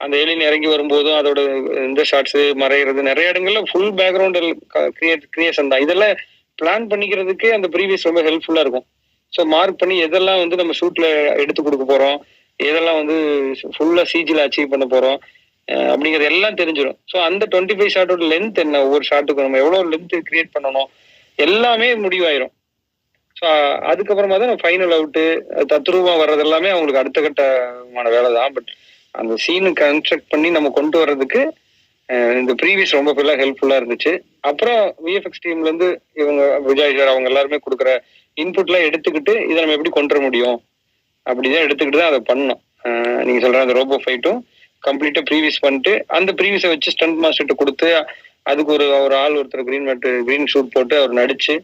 [SPEAKER 1] அந்த ஏலியன் இறங்கி வரும்போதும் அதோட இந்த ஷார்ட்ஸ் மறைகிறது நிறைய இடங்கள்ல ஃபுல் பேக்ரவுண்ட் கிரியேஷன் தான். இதெல்லாம் பிளான் பண்ணிக்கிறதுக்கு அந்த ப்ரீவியஸ் ரொம்ப ஹெல்ப்ஃபுல்லா இருக்கும். ஸோ மார்க் பண்ணி எதெல்லாம் வந்து நம்ம ஷூட்ல எடுத்து கொடுக்க போறோம், எதெல்லாம் வந்து ஃபுல்லா சிஜில அச்சீவ் பண்ண போறோம் அப்படிங்கிறது எல்லாம் தெரிஞ்சிடும். ஸோ அந்த 25 ஷார்ட்டோட லென்த் என்ன, ஒவ்வொரு ஷார்ட்டுக்கும் நம்ம எவ்வளவு லென்த் கிரியேட் பண்ணணும் எல்லாமே முடிவாயிரும். ஸோ அதுக்கப்புறமா தான் ஃபைனல் அவுட்டு தத்ரூபமா வர்றது எல்லாமே அவங்களுக்கு அடுத்த கட்டமான வேலை தான். பட் அந்த சீனு கன்ஸ்ட்ரக்ட் பண்ணி நம்ம கொண்டு வர்றதுக்கு இந்த ப்ரீவியஸ் ரொம்ப ஃபுல்லாக ஹெல்ப்ஃபுல்லாக இருந்துச்சு. அப்புறம் விஎஃப்எக்ஸ் டீம்ல இருந்து இவங்க விஜய் சார் அவங்க எல்லாருமே கொடுக்குற இன்புட்லாம் எடுத்துக்கிட்டு இதை நம்ம எப்படி கொண்டு வர முடியும் அப்படிதான் எடுத்துக்கிட்டு தான் அதை பண்ணோம். நீங்க சொல்ற அந்த ரோபோ ஃபைட்டும் கம்ப்ளீட்டா ப்ரீவியஸ் பண்ணிட்டு அந்த ப்ரீவியஸை வச்சு ஸ்டண்ட் மாஸ்டர்கிட்ட கொடுத்து அதுக்கு ஒரு ஆள் ஒருத்தர் கிரீன் ஷூட் போட்டு அவர் நடிச்சு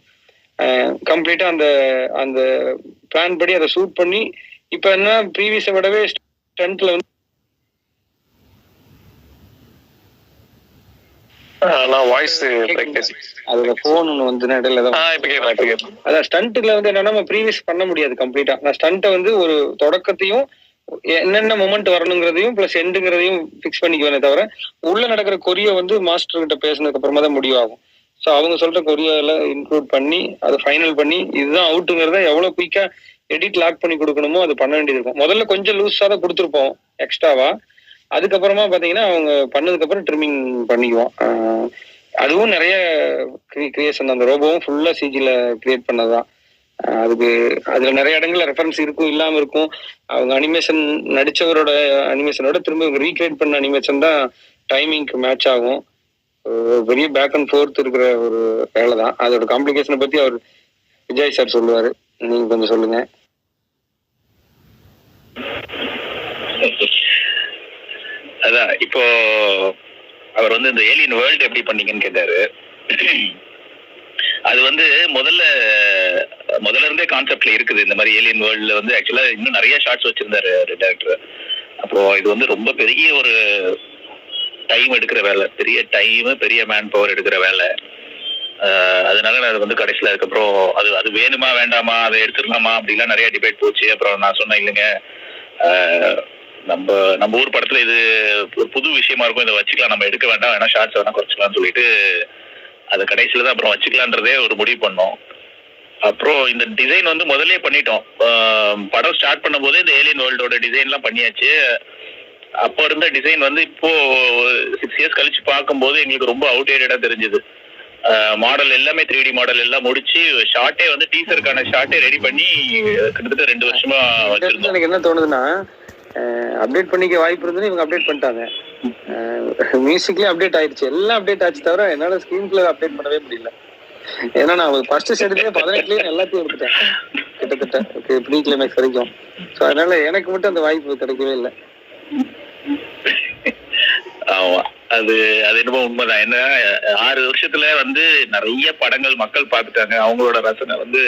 [SPEAKER 1] கம்ப்ளீட்டா அந்த அந்த பிளான் படி அதை ஷூட் பண்ணி இப்ப என்ன ப்ரீவியஸை விடவே ஸ்டண்ட்ல வந்து
[SPEAKER 4] நான் வாய்ஸ்
[SPEAKER 1] அதோட போன் ஒன்று வந்து இடையில அதான் ஸ்டண்ட்ல வந்து என்னன்னா நம்ம ப்ரீவியஸ் பண்ண முடியாது கம்ப்ளீட்டா. நான் ஸ்டண்ட்டை வந்து ஒரு தொடக்கத்தையும் என்னென்ன மொமெண்ட் வரணுங்கிறதையும் பிளஸ் எண்டுங்கிறதையும் பிக்ஸ் பண்ணிக்குவேனே தவிர உள்ள நடக்கிற கொரிய வந்து மாஸ்டர் கிட்ட பேசினதுக்கு அப்புறமா தான் முடிவாகும். ஸோ அவங்க சொல்ற கொரியால இன்க்ளூட் பண்ணி அதை ஃபைனல் பண்ணி இதுதான் அவுட்டுங்கிறத எவ்வளவு குயிக்கா எடிட் லாக் பண்ணி கொடுக்கணுமோ அது பண்ண வேண்டியது இருக்கும். முதல்ல கொஞ்சம் லூஸா தான் கொடுத்துருப்போம் எக்ஸ்ட்ராவா. அதுக்கப்புறமா பாத்தீங்கன்னா அவங்க பண்ணதுக்கு அப்புறம் ட்ரிம்மிங் பண்ணிக்குவோம். அதுவும் நிறைய கிரியேஷன், அந்த ரோபோவும் ஃபுல்லா சிஜில கிரியேட் பண்ணதுதான். அதுக்கு அதுல நிறைய இடங்கள்ல ரெஃபரன்ஸ் இருக்கும் இல்லாம இருக்கும். அவங்க அனிமேஷன் நடிச்சவரோட அனிமேஷனோட திரும்ப ரீக்ரியேட் பண்ண அனிமேஷன் தான் டைமிங்க்கு மேட்ச் ஆகும். பெரிய பேக் அண்ட் ஃபோர்த் இருக்கிற ஒரு வேலை தான். அதோட காம்ப்ளிகேஷனை பத்தி அவர் விஜய் சார் சொல்லுவாரு. நீங்க கொஞ்சம் சொல்லுங்க.
[SPEAKER 3] அதான் இப்போ அவர் வந்து இந்த ஏலியன் வேர்ல்டு எப்படி பண்ணீங்கன்னு கேட்டாரு. அது வந்து முதல்ல இருந்தே கான்செப்ட்ல இருக்குது. இந்த மாதிரி ஏலியன் வேர்ல்டுல வந்து ஆக்சுவலா இன்னும் நிறைய ஷார்ட்ஸ் வச்சிருந்தாரு டைரக்டர். அப்போ இது வந்து ரொம்ப பெரிய ஒரு டைம் எடுக்கிற வேலை, பெரிய டைம் பெரிய மேன் பவர் எடுக்கிற வேலை. அதனால நான் அது வந்து கடைசியில் அதுக்கப்புறம் அது வேணுமா வேண்டாமா, அதை எடுத்துடலாமா அப்படிலாம் நிறைய டிபேட் போச்சு. அப்புறம் நான் சொன்னேன், இல்லைங்க நம்ம ஊர் படத்துல இது ஒரு புது விஷயமா இருக்கும், இதை வச்சுக்கலாம், நம்ம எடுக்க வேண்டாம், வேணா ஷார்ட்ஸ் வேணா குறைச்சிக்கலாம்னு சொல்லிட்டு அது கடைசியில தான் அப்புறம் வச்சுக்கலான்றதே ஒரு முடிவு பண்ணோம். அப்புறம் இந்த டிசைன் வந்து முதல்ல பண்ணிட்டோம். படம் ஸ்டார்ட் பண்ணும் போதே இந்த ஏலியன் வேர்ல்டோட டிசைன்லாம் பண்ணியாச்சு. அப்போ இருந்த டிசைன் வந்து இப்போ 6 years கழிச்சு பார்க்கும்போது எங்களுக்கு ரொம்ப அவுடேட்டடா தெரிஞ்சது. மாடல் எல்லாமே 3D மாடல் எல்லாம் முடிச்சு ஷார்ட்டே வந்து டீசருக்கான ஷார்ட்டே ரெடி பண்ணி கிட்டத்தட்ட 2 வருஷமா வச்சிருந்தோம்.
[SPEAKER 1] எனக்கு என்ன தோணுதுன்னா, அப்டேட் பண்ணிக்க வாய்ப்பு இருந்தது, இவங்க அப்டேட் பண்ணிட்டாங்க. மியூசிக்லயும் அப்டேட் ஆயிடுச்சு, எல்லாம் அப்டேட் ஆச்சு, தவிர என்னால ஸ்கிரீன் பிளே அப்டேட் பண்ணவே முடியல. ஏன்னா நான் ஃபர்ஸ்ட் ஷெட்யூலே 18 எல்லாத்தையும் எடுத்துட்டேன் கிட்டத்தட்ட ப்ரீ கிளைமேக்ஸ் வரைக்கும். ஸோ அதனால எனக்கு மட்டும் அந்த வாய்ப்பு கிடைக்கவே இல்லை.
[SPEAKER 3] ஆமா, அது என்னமோ உண்மைதான். என்ன 6 வருஷத்துல வந்து நிறைய படங்கள் மக்கள் பார்த்துட்டாங்க, அவங்களோட ரசனை வந்து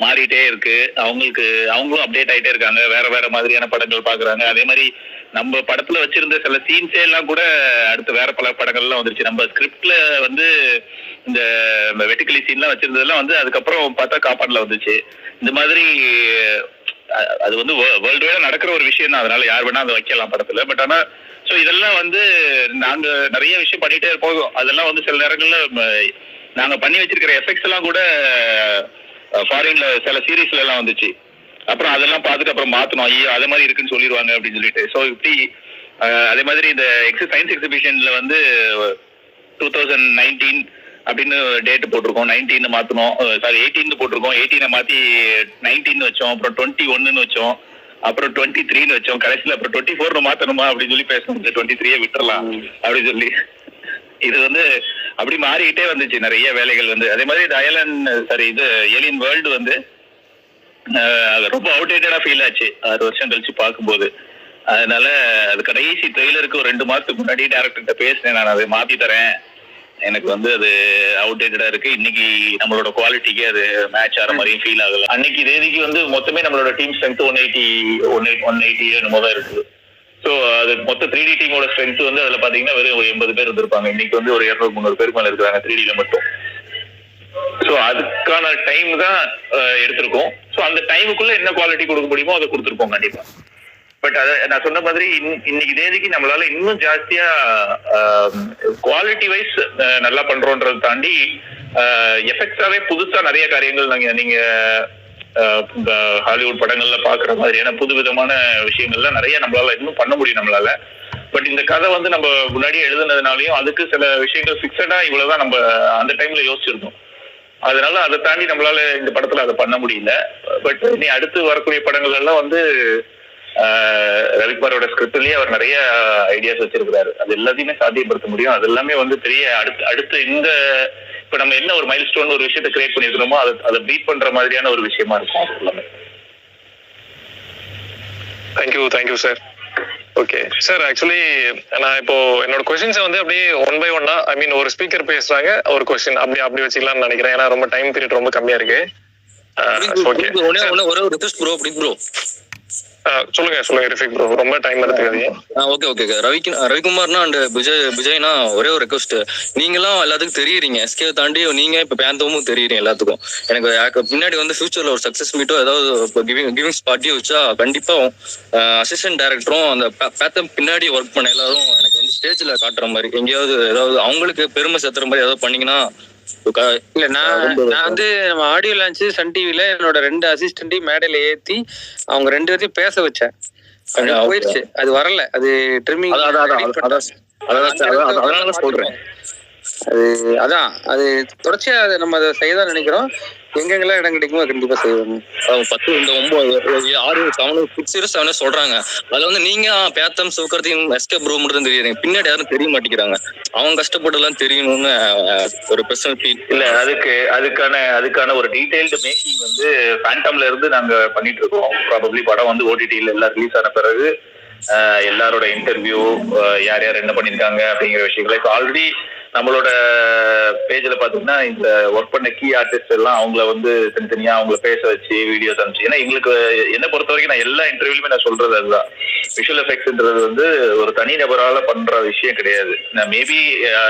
[SPEAKER 3] மாறிட்டே இருக்கு, அவங்களும் அப்டேட் ஆயிட்டே இருக்காங்க, வேற வேற மாதிரியான படங்கள் பாக்குறாங்க. அதே மாதிரி நம்ம படத்துல வச்சிருந்த சில சீன்ஸே எல்லாம் கூட அடுத்து வேற பல படங்கள்லாம் வந்துருச்சு. நம்ம ஸ்கிரிப்ட்ல வந்து இந்த வெட்டுக்கிளி சீன்லாம் வச்சிருந்ததெல்லாம் வந்து அதுக்கப்புறம் பார்த்தா காப்பான்ல வந்துச்சு. இந்த மாதிரி அது வந்து வேர்ல்டு வைடா நடக்கிற ஒரு விஷயம் தான், அதனால யார் வேணா அதை வைக்கலாம் படத்துல. பட் ஆனா ஸோ இதெல்லாம் வந்து நாங்க நிறைய விஷயம் பண்ணிட்டே இருப்போம். அதெல்லாம் வந்து சில நேரங்கள்ல நாங்க பண்ணி வச்சிருக்கிற எஃபெக்ட்ஸ் எல்லாம் கூட ஃபாரின்ல சில சீரீஸ்ல எல்லாம் வந்துச்சு. அப்புறம் அதெல்லாம் பார்த்துட்டு அப்புறம் மாத்தணும், ஐயோ அதே மாதிரி இருக்குன்னு சொல்லிடுவாங்க அப்படின்னு சொல்லிட்டு. ஸோ இப்படி அதே மாதிரி இந்த சயின்ஸ் எக்ஸிபிஷன்ல வந்து 2019 அப்படின்னு டேட் போட்டிருக்கோம், 19 மாத்தணும், சாரி 18 போட்டிருக்கோம், 18 மாத்தி 19 வச்சோம், அப்புறம் 21 வச்சோம், அப்புறம் 23 வச்சோம், கடைசியில் அப்புறம் 24 மாத்தணுமா அப்படின்னு சொல்லி பேசணும், இந்த 23 விட்டுறலாம் அப்படின்னு சொல்லி. இது வந்து அப்படி மாறிக்கிட்டே வந்துச்சு நிறைய வேலைகள் வந்து. அதே மாதிரி இது ஏலியன் வேர்ல்டு வந்து ரொம்ப அவுடேட்டடா ஃபீல் ஆச்சு 6 வருஷம் கழிச்சு பார்க்கும்போது. அதனால அது கடைசி ட்ரெய்லருக்கு ஒரு 2 மாசத்துக்கு முன்னாடி டேரக்டர்கிட்ட பேசினேன், நான் அதை மாத்தி தரேன், எனக்கு வந்து அது அவுடேட்டடா இருக்கு, இன்னைக்கு நம்மளோட குவாலிட்டிக்கு அது மேட்ச் ஆகிற மாதிரியும் ஃபீல் ஆகல. அன்னைக்கு தேதிக்கு வந்து மொத்தமே நம்மளோட டீம் ஸ்ட்ரென்த் 180 என்னமோ தான் இருக்குது. ஸோ அது மொத்த 3D டீமோட ஸ்ட்ரென்த் வந்து அதுல பாத்தீங்கன்னா வெறும் 80 பேர் இருந்திருப்பாங்க. இன்னைக்கு வந்து ஒரு 200-300 பேருக்கு மேல இருக்கிறாங்க 3Dல மட்டும். ஸோ அதுக்கான டைம் தான் எடுத்திருக்கோம். ஸோ அந்த டைமுக்குள்ள என்ன குவாலிட்டி கொடுக்க முடியுமோ அதை கொடுத்துருப்போம் கண்டிப்பா. பட் அதை நான் சொன்ன மாதிரி இன்னைக்கு தேதிக்கு நம்மளால இன்னும் ஜாஸ்தியா குவாலிட்டி வைஸ் நல்லா பண்றோன்றதை தாண்டி எஃபெக்ட்ஸாவே புதுசா நிறைய காரியங்கள் நீங்க ஹாலிவுட் படங்கள்ல பாக்குற மாதிரியான புது விதமான விஷயங்கள்லாம் நிறைய நம்மளால இன்னும் பண்ண முடியும் நம்மளால. பட் இந்த கதை வந்து நம்ம முன்னாடியே எழுதுனதுனாலையும் அதுக்கு சில விஷயங்கள் ஃபிக்ஸடா இவ்வளவுதான் நம்ம அந்த டைம்ல யோசிச்சிருந்தோம். அதனால அதை தாண்டி நம்மளால இந்த படத்துல அதை பண்ண முடியல. பட் இனி அடுத்து வரக்கூடிய படங்கள் எல்லாம் வந்து ரவிக்குமாரோட ஸ்கிரிப்ட்லயே அவர் நிறைய ஐடியாஸ் வச்சிருக்கிறாரு, அது எல்லாத்தையுமே சாத்தியப்படுத்த முடியும். அது எல்லாமே வந்து பெரிய அடுத்து இந்த இப்ப நம்ம என்ன ஒரு மைல் ஸ்டோன் ஒரு விஷயத்தை கிரியேட் பண்ணிருக்கிறோமோ அதை பீட் பண்ற மாதிரியான ஒரு விஷயமா இருக்கும் அது எல்லாமே.
[SPEAKER 4] Thank you sir. Okay sir, actually நான் இப்போ என்னோட கொஸ்டின்ஸை வந்து அப்படியே 1 by 1 ஐ மீன் ஒரு ஸ்பீக்கர் பேசுறாங்க ஒரு கொஸ்டின் அப்படி வச்சுக்கலாம்னு நினைக்கிறேன், ஏன்னா ரொம்ப டைம் பீரியட் ரொம்ப கம்மியா இருக்கு. ஓகே
[SPEAKER 8] ஒரே ஒரு ரிக்வெஸ்ட் ப்ரோ. அப்படி ப்ரோ
[SPEAKER 4] சொல்லுங்க ரிஃபிக் ப்ரோ, ரொம்ப டைம் எடுத்துக்காதீங்க.
[SPEAKER 8] ஓகே ரவிக்குமார்னா அண்ட் விஜய்னா ஒரே ஒரு ரெக்வஸ்ட், நீங்களாம் எல்லாத்துக்கும் தெரியுறீங்க, எஸ்கே தாண்டி நீங்க இப்ப பேந்தமும் தெரியுறீங்க எல்லாத்துக்கும். எனக்கு பின்னாடி வந்து ஃபியூச்சர்ல ஒரு சக்சஸ் மீட்டோ ஏதாவது கிவிங் ஸ்பாட்டியோ வச்சா கண்டிப்பா அசிஸ்டன்ட் டைரக்டரும் அந்த பேத்தம் பின்னாடி ஒர்க் பண்ண எல்லாரும் எனக்கு வந்து ஸ்டேஜ்ல காட்டுற மாதிரி எங்கேயாவது ஏதாவது அவங்களுக்கு பெருமை சேர்த்துற மாதிரி ஏதாவது பண்ணீங்கன்னா.
[SPEAKER 1] இல்ல நான் வந்து நம்ம ஆடியோ லான்ச் சன் டிவில என்னோட 2 அசிஸ்டன்டையும் மேடையில ஏத்தி அவங்க 2 பேரையும் பேச வச்சேன். போயிடுச்சு, அது வரல, அது ட்ரிம்மிங்.
[SPEAKER 4] அதனால சொல்றேன்,
[SPEAKER 1] அதான் அது தொடர்ச்சியா நம்ம அதை செய்யதான் நினைக்கிறோம். எங்கெங்கெல்லாம் இடம் கிடைக்குமோ கண்டிப்பா செய்வோம்.
[SPEAKER 8] 10 இந்த 9 6 7 6 இயர்ஸ் 7 சொல்றாங்க. அதுல வந்து நீங்க பேத்தம் சிவகார்த்திகேயன் எஸ்கே ப்ரோ மட்டும் தெரியுறீங்க, பின்னாடி யாரும் தெரிய மாட்டேங்கிறாங்க. அவங்க கஷ்டப்பட்டெல்லாம் தெரியணும்னு ஒரு பர்சனல் ஃபீல்
[SPEAKER 3] இல்ல. அதுக்கான ஒரு டீடைல்டு மேக்கிங் வந்து ஃபேண்டம்ல இருந்து நாங்க பண்ணிட்டு இருக்கோம். ப்ராபப்ளி படம் வந்து ஓடிடில எல்லாம் ரிலீஸ் ஆன பிறகு எல்லாரோட இன்டர்வியூ யார் யார் என்ன பண்ணிருக்காங்க அப்படிங்கிற விஷயங்களை இப்போ ஆல்ரெடி நம்மளோட பேஜ்ல பாத்தீங்கன்னா இந்த ஒர்க் பண்ண கீ ஆர்டிஸ்ட் எல்லாம் அவங்கள வந்து தனித்தனியா அவங்கள பேச வச்சு வீடியோஸ் அனுப்பிச்சு. ஏன்னா எங்களுக்கு என்ன பொறுத்த வரைக்கும் நான் எல்லா இன்டர்வியூலுமே நான் சொல்றது அதுதான், விஷுவல் எஃபெக்ட்ஸ்ன்றது வந்து ஒரு தனி நபரால பண்ற விஷயம் கிடையாது. நான் மேபி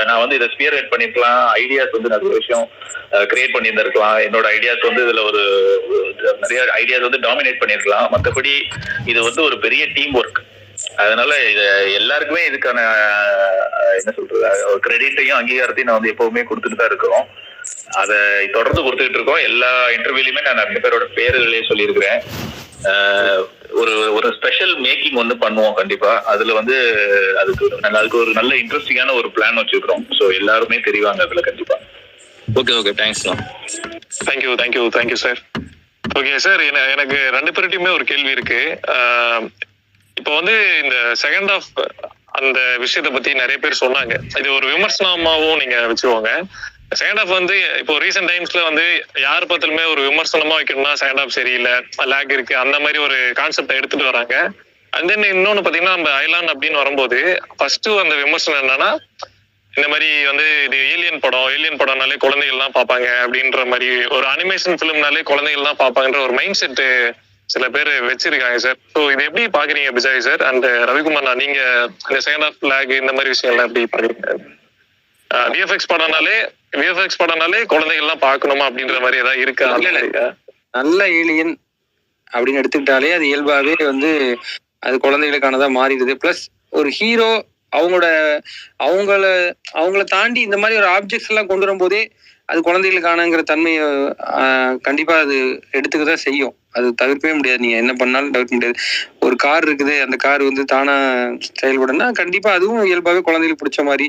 [SPEAKER 3] நான் வந்து இதை ஸ்பியர் ஹெட் பண்ணிருக்கலாம், ஐடியாஸ் வந்து நிறைய விஷயம் கிரியேட் பண்ணியிருந்திருக்கலாம், என்னோட ஐடியாஸ் வந்து இதுல ஒரு நிறைய ஐடியாஸ் வந்து டாமினேட் பண்ணிருக்கலாம். மற்றபடி இது வந்து ஒரு பெரிய டீம் ஒர்க். அதனால இது எல்லாருக்குமே இதுக்கான என்ன சொல்றது கிரெடிட்டையும் அங்கீகாரத்தையும் நான் வந்து எப்பவுமே கொடுத்துட்டு தான் இருக்கிறோம். அதை தொடர்ந்து கொடுத்துட்டு இருக்கோம். எல்லா இன்டர்வியூலையுமே நான் நிறைய பேரோட பேர்களே சொல்லியிருக்கிறேன். ஒரு ஒரு ஸ்பெஷல் மேக்கிங் வந்து பண்ணுவோம் கண்டிப்பா. அதுல வந்து அதுக்கு ஒரு நல்ல இன்ட்ரெஸ்டிங்கான ஒரு பிளான் வச்சிருக்கிறோம். ஸோ எல்லாருமே தெரிவாங்க அதுல கண்டிப்பா.
[SPEAKER 8] ஓகே தேங்க்ஸ்ண்ணா.
[SPEAKER 4] Thank you sir. ஓகே சார், எனக்கு 2 பேர்கிட்டயுமே ஒரு கேள்வி இருக்கு. இப்போ வந்து இந்த செகண்ட் ஹாஃப் அந்த விஷயத்த பத்தி நிறைய பேர் சொன்னாங்க. இது ஒரு விமர்சனமாவும் நீங்க வச்சுக்கோங்க. செகண்ட் ஹாஃப் வந்து இப்போ ரீசெண்ட் டைம்ஸ்ல வந்து யார் பார்த்தாலுமே ஒரு விமர்சனமா வைக்கணும்னா செகண்ட் ஹாஃப் சரியில்லை, லேக் இருக்கு, அந்த மாதிரி ஒரு கான்செப்டை எடுத்துட்டு வராங்க. அண்ட் தென் இன்னொன்னு பாத்தீங்கன்னா நம்ம ஐலாண்ட் அப்படின்னு வரும்போது ஃபர்ஸ்ட் அந்த விமர்சனம் என்னன்னா, இந்த மாதிரி வந்து இது ஏலியன் படம்னாலே குழந்தைகள் தான் பார்ப்பாங்க அப்படின்ற மாதிரி, ஒரு அனிமேஷன் பிலிம்னாலே குழந்தைகள் தான் பார்ப்பாங்கன்ற ஒரு மைண்ட் செட் சில பேர் வச்சிருக்காங்க சார். ஸோ இது எப்படி பாக்குறீங்க விஜய் சார் அண்ட் ரவிக்குமார், நீங்க இந்த செகண்ட் ஹாஃப் லேக் இந்த மாதிரி விஷயங்கள்லாம் எப்படி பாக்குறீங்க? விஎஃப்எக்ஸ் படம்னாலே குழந்தைகள் எல்லாம் பார்க்கணுமா அப்படின்ற மாதிரி ஏதாவது இருக்கா?
[SPEAKER 1] நல்ல ஏலியன் அப்படின்னு எடுத்துக்கிட்டாலே அது இயல்பாவே வந்து அது குழந்தைகளுக்கானதா மாறிடுது. பிளஸ் ஒரு ஹீரோ அவங்கள தாண்டி இந்த மாதிரி ஒரு ஆப்ஜெக்ட்ஸ் எல்லாம் கொண்டு வரும்போதே அது குழந்தைகளுக்கானங்கிற தன்மையை கண்டிப்பா அது எடுத்துக்கதான் செய்யும். அது தவிர்க்கவே முடியாது. நீங்க என்ன பண்ணாலும் தவிர்க்க முடியாது. ஒரு கார் இருக்குது, அந்த கார் வந்து தானா செயல்படுனா கண்டிப்பா அதுவும் இயல்பாவே குழந்தைகளுக்கு பிடிச்ச மாதிரி.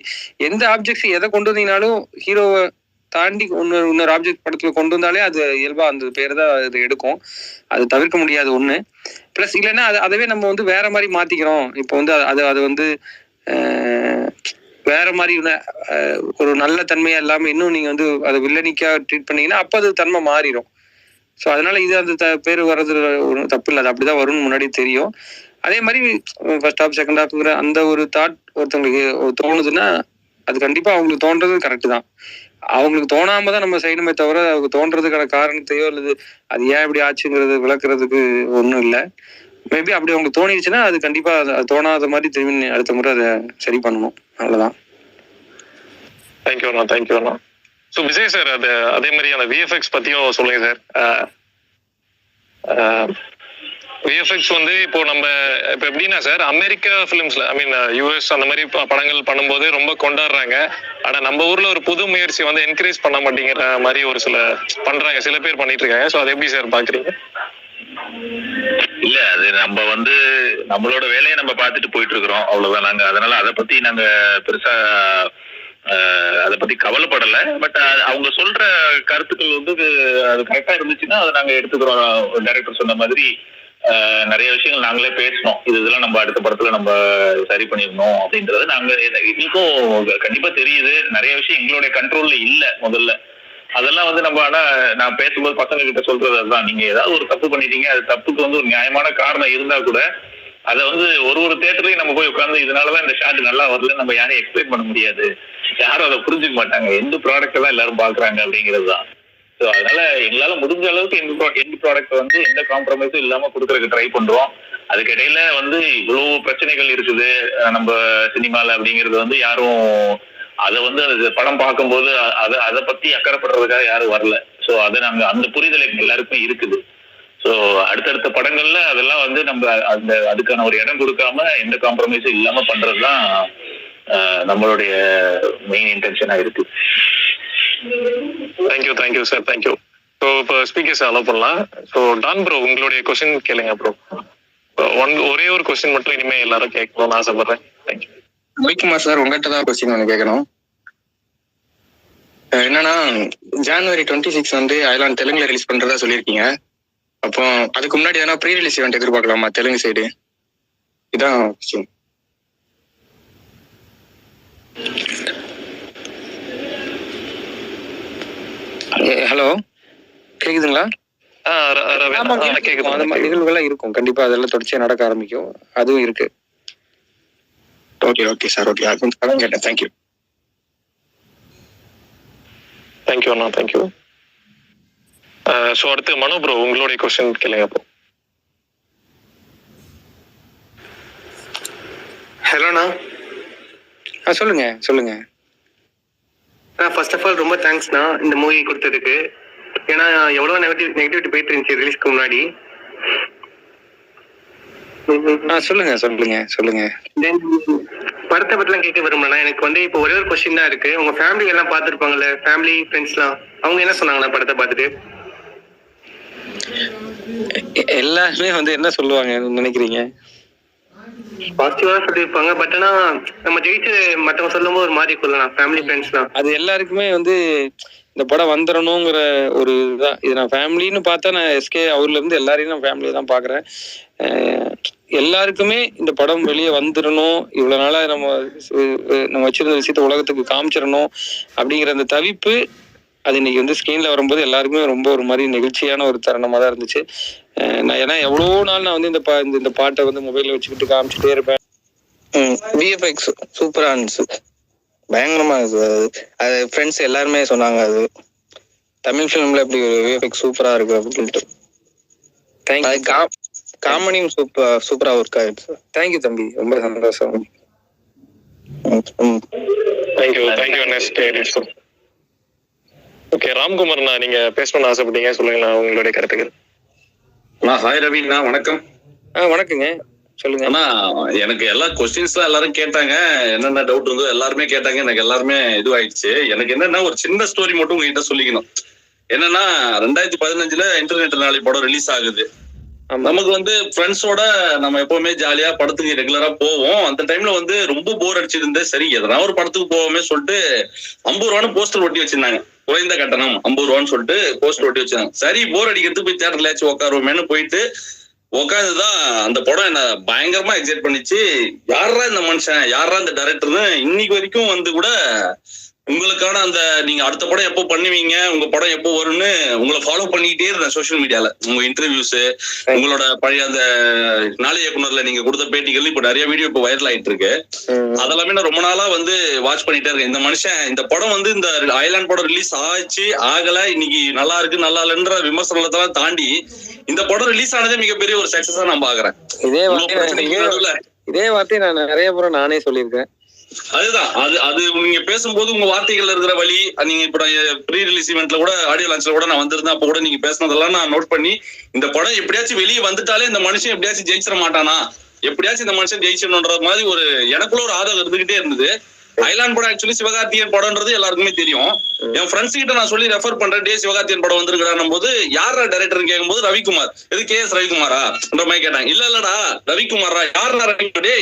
[SPEAKER 1] எந்த ஆப்ஜெக்ட்ஸ் எதை கொண்டு வந்தீங்கனாலும் ஹீரோவை தாண்டி இன்னொரு ஆப்ஜெக்ட் படத்துல கொண்டு வந்தாலே அது இயல்பா அந்த பேர் தான் அது எடுக்கும். அது தவிர்க்க முடியாது ஒண்ணு. பிளஸ் இல்லைன்னா அதவே நம்ம வந்து வேற மாதிரி மாத்திக்கிறோம். இப்போ வந்து அது வந்து வேற மாதிரி ஒரு நல்ல தன்மையா இல்லாம இன்னும் நீங்க வந்து அதை வில்லனிக்கா ட்ரீட் பண்ணீங்கன்னா அப்ப அது தன்மை மாறிடும். ஸோ அதனால இது அந்த பேர் வர்றது தப்பு இல்லை. அது அப்படிதான் வரும்னு முன்னாடி தெரியும். அதே மாதிரி ஃபர்ஸ்ட் ஹாஃப் செகண்ட் ஹாஃப்ங்கிற அந்த ஒரு தாட் ஒருத்தவங்களுக்கு தோணுதுன்னா அது கண்டிப்பா அவங்களுக்கு தோன்றது கரெக்டு தான். அவங்களுக்கு தோணாம தான் நம்ம செய்யணுமே தவிர அவங்க தோன்றதுக்கான காரணத்தையோ அல்லது அது ஏன் இப்படி ஆச்சுங்கிறது விளக்குறதுக்கு ஒன்றும் இல்லை. மேபி அப்படி அவங்களுக்கு தோணிடுச்சுன்னா அது கண்டிப்பா அது தோணாத மாதிரி திரும்பி அடுத்த முறை அதை சரி பண்ணணும். அவ்வளவுதான்.
[SPEAKER 4] தேங்க்யூண்ணா. ஸோ விஜய் சார், அதே மாதிரி அந்த விஎஃப்எக்ஸ் பத்தியும் சொல்லுங்க சார். விஎஃப்எக்ஸ் வந்து இப்போ நம்ம இப்போ எப்படின்னா சார், அமெரிக்கா ஃபிலிம்ஸ்ல யூஎஸ் அந்த மாதிரி படங்கள் பண்ணும்போது ரொம்ப கொண்டாடுறாங்க. ஆனா நம்ம ஊர்ல ஒரு புது முயற்சி வந்து என்கரேஜ் பண்ண மாட்டேங்கிற மாதிரி ஒரு சில பேர் பண்ணிட்டு இருக்காங்க. ஸோ அதை எப்படி சார் பாக்குறீங்க?
[SPEAKER 3] இல்ல, அது நம்ம வந்து நம்மளோட வேலையை நம்ம பார்த்துட்டு போயிட்டு இருக்கிறோம், அவ்வளவுதான். நாங்க அதனால அதை பத்தி நாங்க பெருசா அதை பத்தி கவலைப்படல. பட் அவங்க சொல்ற கருத்துக்கள் வந்து அது கரெக்டா இருந்துச்சுன்னா அதை நாங்க எடுத்துக்கிறோம். டைரக்டர் சொன்ன மாதிரி நிறைய விஷயங்கள் நாங்களே பேசணும். இதெல்லாம் நம்ம அடுத்த படத்துல நம்ம சரி பண்ணிடணும் அப்படின்றது நாங்க எங்களுக்கும் கண்டிப்பா தெரியுது. நிறைய விஷயம் எங்களுடைய கண்ட்ரோல்ல இல்ல முதல்ல. அதெல்லாம் வந்து நம்ம ஆனா நான் பேசும்போது பசங்க கிட்ட சொல்றது அதுதான், நீங்க ஏதாவது ஒரு தப்பு பண்ணிட்டீங்க, அது தப்புக்கு வந்து ஒரு நியாயமான காரணம் இருந்தா கூட அதை வந்து ஒரு தியேட்டர்லயும் நம்ம போய் உட்காந்து இதனாலதான் இந்த ஷாட் நல்லா வரல நம்ம யாரையும் எக்ஸ்பிளைன் பண்ண முடியாது. யாரும் அதை புரிஞ்சுக்க மாட்டாங்க. எந்த ப்ராடக்ட் தான் எல்லாரும் பாக்குறாங்க அப்படிங்கிறது தான். ஸோ அதனால எங்களால முடிஞ்ச அளவுக்கு எந்த ப்ராடக்ட் வந்து எந்த காம்ப்ரமைஸும் இல்லாம கொடுக்கறதுக்கு ட்ரை பண்றோம். அதுக்கு இடையில வந்து இவ்வளவு பிரச்சனைகள் இருக்குது நம்ம சினிமால அப்படிங்கிறது வந்து யாரும் அதை வந்து படம் பார்க்கும்போது அதை பத்தி அக்கறைப்படுறதுக்காக யாரும் வரல. ஸோ அதை நாங்க அந்த புரிதல் எல்லாருக்குமே இருக்குது. ஸோ அடுத்தடுத்த படங்கள்ல அதெல்லாம் வந்து நம்ம அதுக்கான ஒரு இடம் கொடுக்காம எந்த காம்ப்ரமைஸும் இல்லாம பண்றதுதான் நம்மளுடைய மெயின் இன்டென்ஷனா இருக்கு.
[SPEAKER 4] Thank you sir, thank you. ஸோ இப்போ ஸ்பீக்கர்ஸ் அலோவ் பண்ணலாம். ஸோ டான் ப்ரோ, உங்களுடைய கொஸ்டின் கேளுங்க ப்ரோ. ஒரே ஒரு கொஸ்டின் மட்டும் இனிமே எல்லாரும் கேட்கணும்னு ஆசைப்படுறேன். தேங்க்யூ.
[SPEAKER 9] ரவிக்குமார் சார், உங்கள்கிட்ட தான் கொஸ்டின் ஒன்று கேட்கணும். என்னன்னா, ஜனவரி 26 வந்து ஐலாண்ட் தெலுங்குல ரிலீஸ் பண்றதா சொல்லியிருக்கீங்க. அப்போ அதுக்கு முன்னாடி எதனா ப்ரீ ரிலீஸ் ஈவெண்ட் எதிர்பார்க்கலாமா தெலுங்கு சைடு? இதான் கொஸ்டின்.
[SPEAKER 1] ஹலோ, கேக்குதுங்களா? அந்த மாதிரி நிகழ்வுகள்லாம் இருக்கும் கண்டிப்பா. அதெல்லாம் தொடர்ச்சியா நடக்க ஆரம்பிக்கும். அதுவும் இருக்கு.
[SPEAKER 9] Okay sir, okay. அது கொஞ்சம் கேட்டேன். தேங்க்யூ.
[SPEAKER 4] தேங்க்யூ அண்ணா, தேங்க்யூ. ஸோ அடுத்து மனோ ப்ரோ உங்களுடைய கொஸ்டின் கேளுங்க அப்போ.
[SPEAKER 10] ஹலோண்ணா.
[SPEAKER 1] சொல்லுங்க சொல்லுங்க.
[SPEAKER 10] ஃபர்ஸ்ட் ஆஃப் ஆல் ரொம்ப தேங்க்ஸ்ண்ணா இந்த மூவி கொடுத்ததுக்கு. ஏன்னா எவ்வளோ நெகட்டிவிட்டி போயிட்டு இருந்துச்சு ரிலீஸ்க்கு முன்னாடி.
[SPEAKER 1] சொல்லுங்க சொல்லுங்க சொல்லுங்க.
[SPEAKER 10] தென் படத்தை பற்றிலாம் கேட்க விரும்பலண்ணா. எனக்கு வந்து இப்போ ஒரே ஒரு கொஸ்டின் தான் இருக்கு. உங்க ஃபேமிலி எல்லாம் பார்த்துருப்பாங்கல்ல, ஃபேமிலி ஃப்ரெண்ட்ஸ்லாம், அவங்க என்ன சொன்னாங்கண்ணா படத்தை பார்த்துட்டு?
[SPEAKER 1] எல்லாருமே வந்து என்ன சொல்லுவாங்க நினைக்கிறீங்க?
[SPEAKER 10] பாசிட்டிவா சொல்லியிருப்பாங்க. பட் ஆனா நம்ம ஜெயிச்சு மற்றவங்க சொல்லும் போது ஒரு மாதிரி சொல்லலாம் ஃபேமிலி ஃப்ரெண்ட்ஸ்லாம்.
[SPEAKER 1] அது எல்லாருக்குமே வந்து இந்த படம் வந்துடணுங்கிற ஒரு இதுதான். இது நான் ஃபேமிலின்னு பார்த்தா நான் எஸ்கே அவர்ல இருந்து எல்லாரையும் நான் ஃபேமிலியை தான் பார்க்குறேன். எல்லாருக்குமே இந்த படம் வெளியே வந்துடணும், இவ்வளோ நாளாக நம்ம வச்சிருந்த விஷயத்த உலகத்துக்கு காமிச்சிடணும் அப்படிங்கிற அந்த தவிப்பு அது இன்னைக்கு வந்து ஸ்க்ரீனில் வரும்போது எல்லாருக்குமே ரொம்ப ஒரு மாதிரி நெகிழ்ச்சியான ஒரு தருணமாக தான் இருந்துச்சு. நான் ஏன்னா எவ்வளோ நாள் நான் வந்து இந்த பாட்டை வந்து மொபைலில் வச்சுக்கிட்டு காமிச்சிட்டே இருப்பேன்.
[SPEAKER 11] விஎஃப்எக்ஸ் சூப்பராக இருந்துச்சு, பயங்கரமாக இருந்துச்சு. அது ஃப்ரெண்ட்ஸ் எல்லாருமே சொன்னாங்க அது தமிழ் ஃபிலிமில் இப்படி ஒரு விஎஃப்எக்ஸ் சூப்பராக இருக்கு அப்படின்னு சொல்லிட்டு. காமெடியும் சூப்பராக ஒர்க் ஆயிடுச்சு.
[SPEAKER 1] தேங்க்யூ தம்பி, ரொம்ப சந்தோஷம்.
[SPEAKER 4] Thank you thank you. ஓகே ராம்குமார்ண்ணா, நீங்க பேசணும்னு ஆசைப்பட்டீங்க, சொல்லுங்கண்ணா உங்களுடைய கருத்துக்கள்.
[SPEAKER 12] ஹாய் ரவிண்ணா, வணக்கம்.
[SPEAKER 1] வணக்கங்க, சொல்லுங்க.
[SPEAKER 12] அண்ணா எனக்கு எல்லா கொஸ்டின்ஸ்லாம் எல்லாரும் கேட்டாங்க, என்னென்ன டவுட் இருந்தோ எல்லாருமே கேட்டாங்க, எனக்கு எல்லாருமே இதுவாயிடுச்சு. எனக்கு என்னன்னா ஒரு சின்ன ஸ்டோரி மட்டும் உங்ககிட்ட சொல்லிக்கணும். என்னன்னா 2015 இன்டர்நெட் நாளை படம் ரிலீஸ் ஆகுது. நமக்கு வந்து ஃப்ரெண்ட்ஸோட நம்ம எப்பவுமே ஜாலியா படத்துக்கு ரெகுலரா போவோம். அந்த டைம்ல வந்து ரொம்ப போர் அடிச்சிருந்தே, சரி எதனா ஒரு படத்துக்கு போவோமே சொல்லிட்டு 50 ரூபான்னு போஸ்டர் ஒட்டி வச்சிருந்தாங்க. குறைந்த கட்டணம் 50 ரூபான்னு சொல்லிட்டு போஸ்டர் ஒட்டி வச்சிருந்தாங்க. சரி போர் அடிக்கிறதுக்கு போய் தியேட்டர்லயாச்சும் உட்காருவோமேனு போயிட்டு உட்காந்துதான் அந்த படம் என்ன பயங்கரமா எக்ஸைட் பண்ணிச்சு. யாரா இந்த மனுஷன், யாரா இந்த டைரக்டர்னு இன்னைக்கு வரைக்கும் வந்து கூட உங்களுக்கான அந்த நீங்க அடுத்த படம் எப்போ பண்ணுவீங்க, உங்க படம் எப்போ வரும்னு உங்களை ஃபாலோ பண்ணிக்கிட்டே இருந்தேன் சோசியல் மீடியால. உங்க இன்டர்வியூஸ், உங்களோட பழைய அந்த நாளை இயக்குனர்ல நீங்க கொடுத்த பேட்டிகள் இப்ப நிறைய வீடியோ இப்ப வைரல் ஆயிட்டு இருக்கு. அதெல்லாமே நான் ரொம்ப நாளா வந்து வாட்ச் பண்ணிட்டே இருக்கேன். இந்த மனுஷன் இந்த படம் வந்து இந்த ஐலாண்ட் படம் ரிலீஸ் ஆச்சு ஆகல, இன்னைக்கு நல்லா இருக்கு நல்லா இல்லைன்ற விமர்சனத்தெல்லாம் தாண்டி இந்த படம் ரிலீஸ் ஆனதே மிகப்பெரிய ஒரு சக்சஸா நான் பாக்குறேன்.
[SPEAKER 1] இதே வார்த்தை நான் நிறைய முறை நானே சொல்லியிருக்கேன்.
[SPEAKER 12] அதுதான் அது நீங்க பேசும்போது உங்க வார்த்தைகள் இருக்கிற வழி, நீங்க இப்ப ப்ரீ ரிலீஸ் ஈவென்ட்ல கூட ஆடியோ லான்ச்ல கூட நான் வந்திருந்தேன். அப்ப கூட நீங்க பேசினதெல்லாம் நான் நோட் பண்ணி, இந்த படம் எப்படியாச்சும் வெளியே வந்துட்டாலே இந்த மனுஷன் எப்படியாச்சும் ஜெயிச்சிட மாட்டானா, எப்படியாச்சும் இந்த மனுஷன் ஜெயிச்சிடணுன்ற மாதிரி ஒரு எனக்குள்ள ஒரு ஆதரவு இருந்துகிட்டே இருந்தது. ஐலாண்ட் படம் ஆக்சுவலி சிவகார்த்திகேயன் படம்ன்றது எல்லாருக்குமே தெரியும். என் ஃப்ரெண்ட்ஸ் கிட்ட நான் சொல்லி ரெஃபர் பண்றேன், டே சிவகார்த்திகேயன் படம் வந்திருக்கான் போது யாரா டைரக்டர் கேட்கும் போது ரவிக்குமார், இது கேஎஸ் ரவிக்குமாரா மாதிரி கேட்டாங்க. இல்லடா ரவிக்குமாரா, யாரா ரவிக்குமார், டே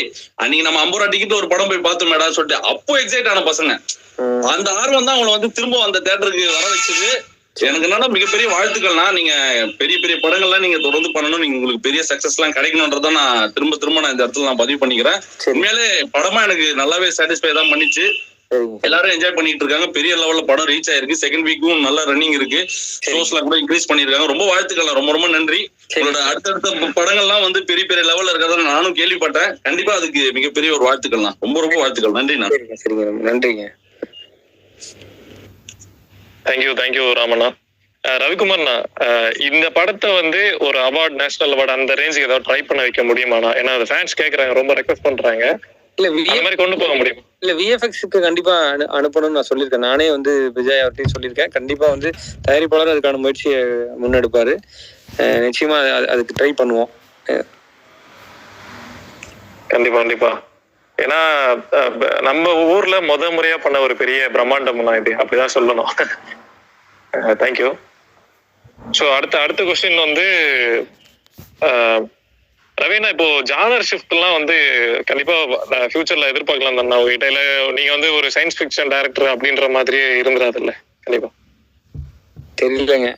[SPEAKER 12] அன்னைக்கு நம்ம 50 ரூபா டிக்கெட் ஒரு படம் போய் பார்த்தோமேடா சொல்லிட்டு அப்போ எக்ஸைட் ஆன பசங்க. அந்த ஆர்வம் தான் அவங்களை வந்து திரும்ப அந்த தியேட்டருக்கு வர வச்சது. எனக்கு என்னன்னா மிகப்பெரிய வாழ்த்துக்கள்னா, நீங்க பெரிய பெரிய படங்கள்லாம் நீங்க தொடர்ந்து பண்ணணும், நீங்க உங்களுக்கு பெரிய சக்சஸ் எல்லாம் கிடைக்கணும்ன்றத நான் திரும்ப நான் இந்த இடத்துல நான் பதிவு பண்ணிக்கிறேன். உண்மையிலே படமா எனக்கு நல்லாவே சாட்டிஸ்ஃபை தான் பண்ணிச்சு. எல்லாரும் என்ஜாய் பண்ணிட்டு இருக்காங்க. பெரிய லெவல்ல படம் ரீச் ஆயிருக்கு. செகண்ட் வீக்கும் நல்ல ரன்னிங் இருக்கு. ஷோஸ்லாம் கூட இன்க்ரீஸ் பண்ணிருக்காங்க. ரொம்ப வாழ்த்துக்கள், ரொம்ப ரொம்ப நன்றி. உங்களோட அடுத்தடுத்த படங்கள்லாம் வந்து பெரிய பெரிய லெவல்ல இருக்கிறத நானும் கேள்விப்பட்டேன். கண்டிப்பா அதுக்கு மிகப்பெரிய ஒரு வாழ்த்துக்கள் தான். ரொம்ப ரொம்ப வாழ்த்துக்கள். நன்றிண்ணா.
[SPEAKER 1] நன்றிங்க.
[SPEAKER 4] தேங்க்யூ ராமண்ணா. ரவிக்குமார்ண்ணா, இந்த படத்தை வந்து ஒரு அவார்ட், நேஷனல் அவார்டு அந்த ரேஞ்சுக்கு ஏதாவது ட்ரை பண்ண வைக்க முடியுமாண்ணா? ஏன்னா அது ஃபேன்ஸ் கேட்கறாங்க, ரொம்ப ரெக்வஸ்ட் பண்றாங்க. இல்ல அந்த மாதிரி கொண்டு போக முடியும்?
[SPEAKER 1] இல்ல விஎஃப்எக்ஸ்க்கு கண்டிப்பா அனுப்பணும்னு நான் சொல்லியிருக்கேன். நானே வந்து விஜய் அவர்கிட்டையும் சொல்லியிருக்கேன். கண்டிப்பா வந்து தயாரிப்பாளர் அதுக்கான முயற்சியை முன்னெடுப்பாரு. நிச்சயமா அதுக்கு ட்ரை பண்ணுவோம்.
[SPEAKER 4] கண்டிப்பா. ஏன்னா நம்ம ஊர்ல முறையா பண்ண ஒரு பெரிய பிரம்மாண்டம்னா இது, அப்படிதான் சொல்லணும். தேங்க்யூ. ஸோ அடுத்த கொஸ்டின் வந்து ரவீனா, இப்போ ஜானர் ஷிஃப்ட் எல்லாம் வந்து கண்டிப்பா ஃபியூச்சர்ல எதிர்பார்க்கலாம் தானே உங்ககிட்ட? இல்ல நீங்க வந்து ஒரு சயின்ஸ் ஃபிக்ஷன் டைரக்டர் அப்படின்ற மாதிரியே இருந்துராது இல்ல? கண்டிப்பா
[SPEAKER 1] தெரியலங்க.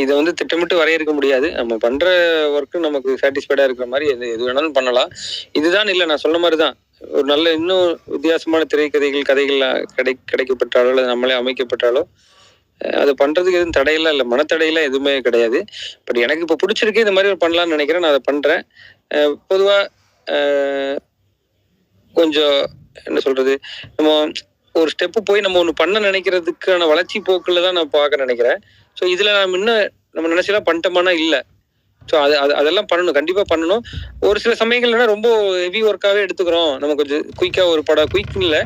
[SPEAKER 1] இதை வந்து திட்டமிட்டு வரையறுக்க முடியாது. நம்ம பண்ற ஒர்க்கு நமக்கு சாட்டிஸ்ஃபைடா இருக்கிற மாதிரி எது வேணாலும் பண்ணலாம். இதுதான் இல்லை, நான் சொன்ன மாதிரி தான். ஒரு நல்ல இன்னும் வித்தியாசமான கதைகள் கிடைக்கப்பட்டாலோ அல்லது நம்மளே அமைக்கப்பட்டாலோ அதை பண்றதுக்கு எதுவும் தடையெல்லாம் இல்லை, மனத்தடையெல்லாம் எதுவுமே கிடையாது. பட் எனக்கு இப்போ பிடிச்சிருக்கு, இந்த மாதிரி பண்ணலாம்னு நினைக்கிறேன். நான் அதை பண்றேன். பொதுவா கொஞ்சம் என்ன சொல்றது, நம்ம ஒரு ஸ்டெப்பு போய் நம்ம ஒன்று பண்ண நினைக்கிறதுக்கான வளர்ச்சி போக்குல தான் நான் பார்க்க நினைக்கிறேன். ஸோ இதில் நம்ம நினைச்சலாம் பண்ணிட்டோமானா இல்லை. ஸோ அதெல்லாம் பண்ணணும், கண்டிப்பாக பண்ணணும். ஒரு சில சமயங்கள்னா ரொம்ப ஹெவி ஒர்க்காகவே எடுத்துக்கிறோம், நம்ம கொஞ்சம் குயிக்காக ஒரு படம் குயிக் இல்லை,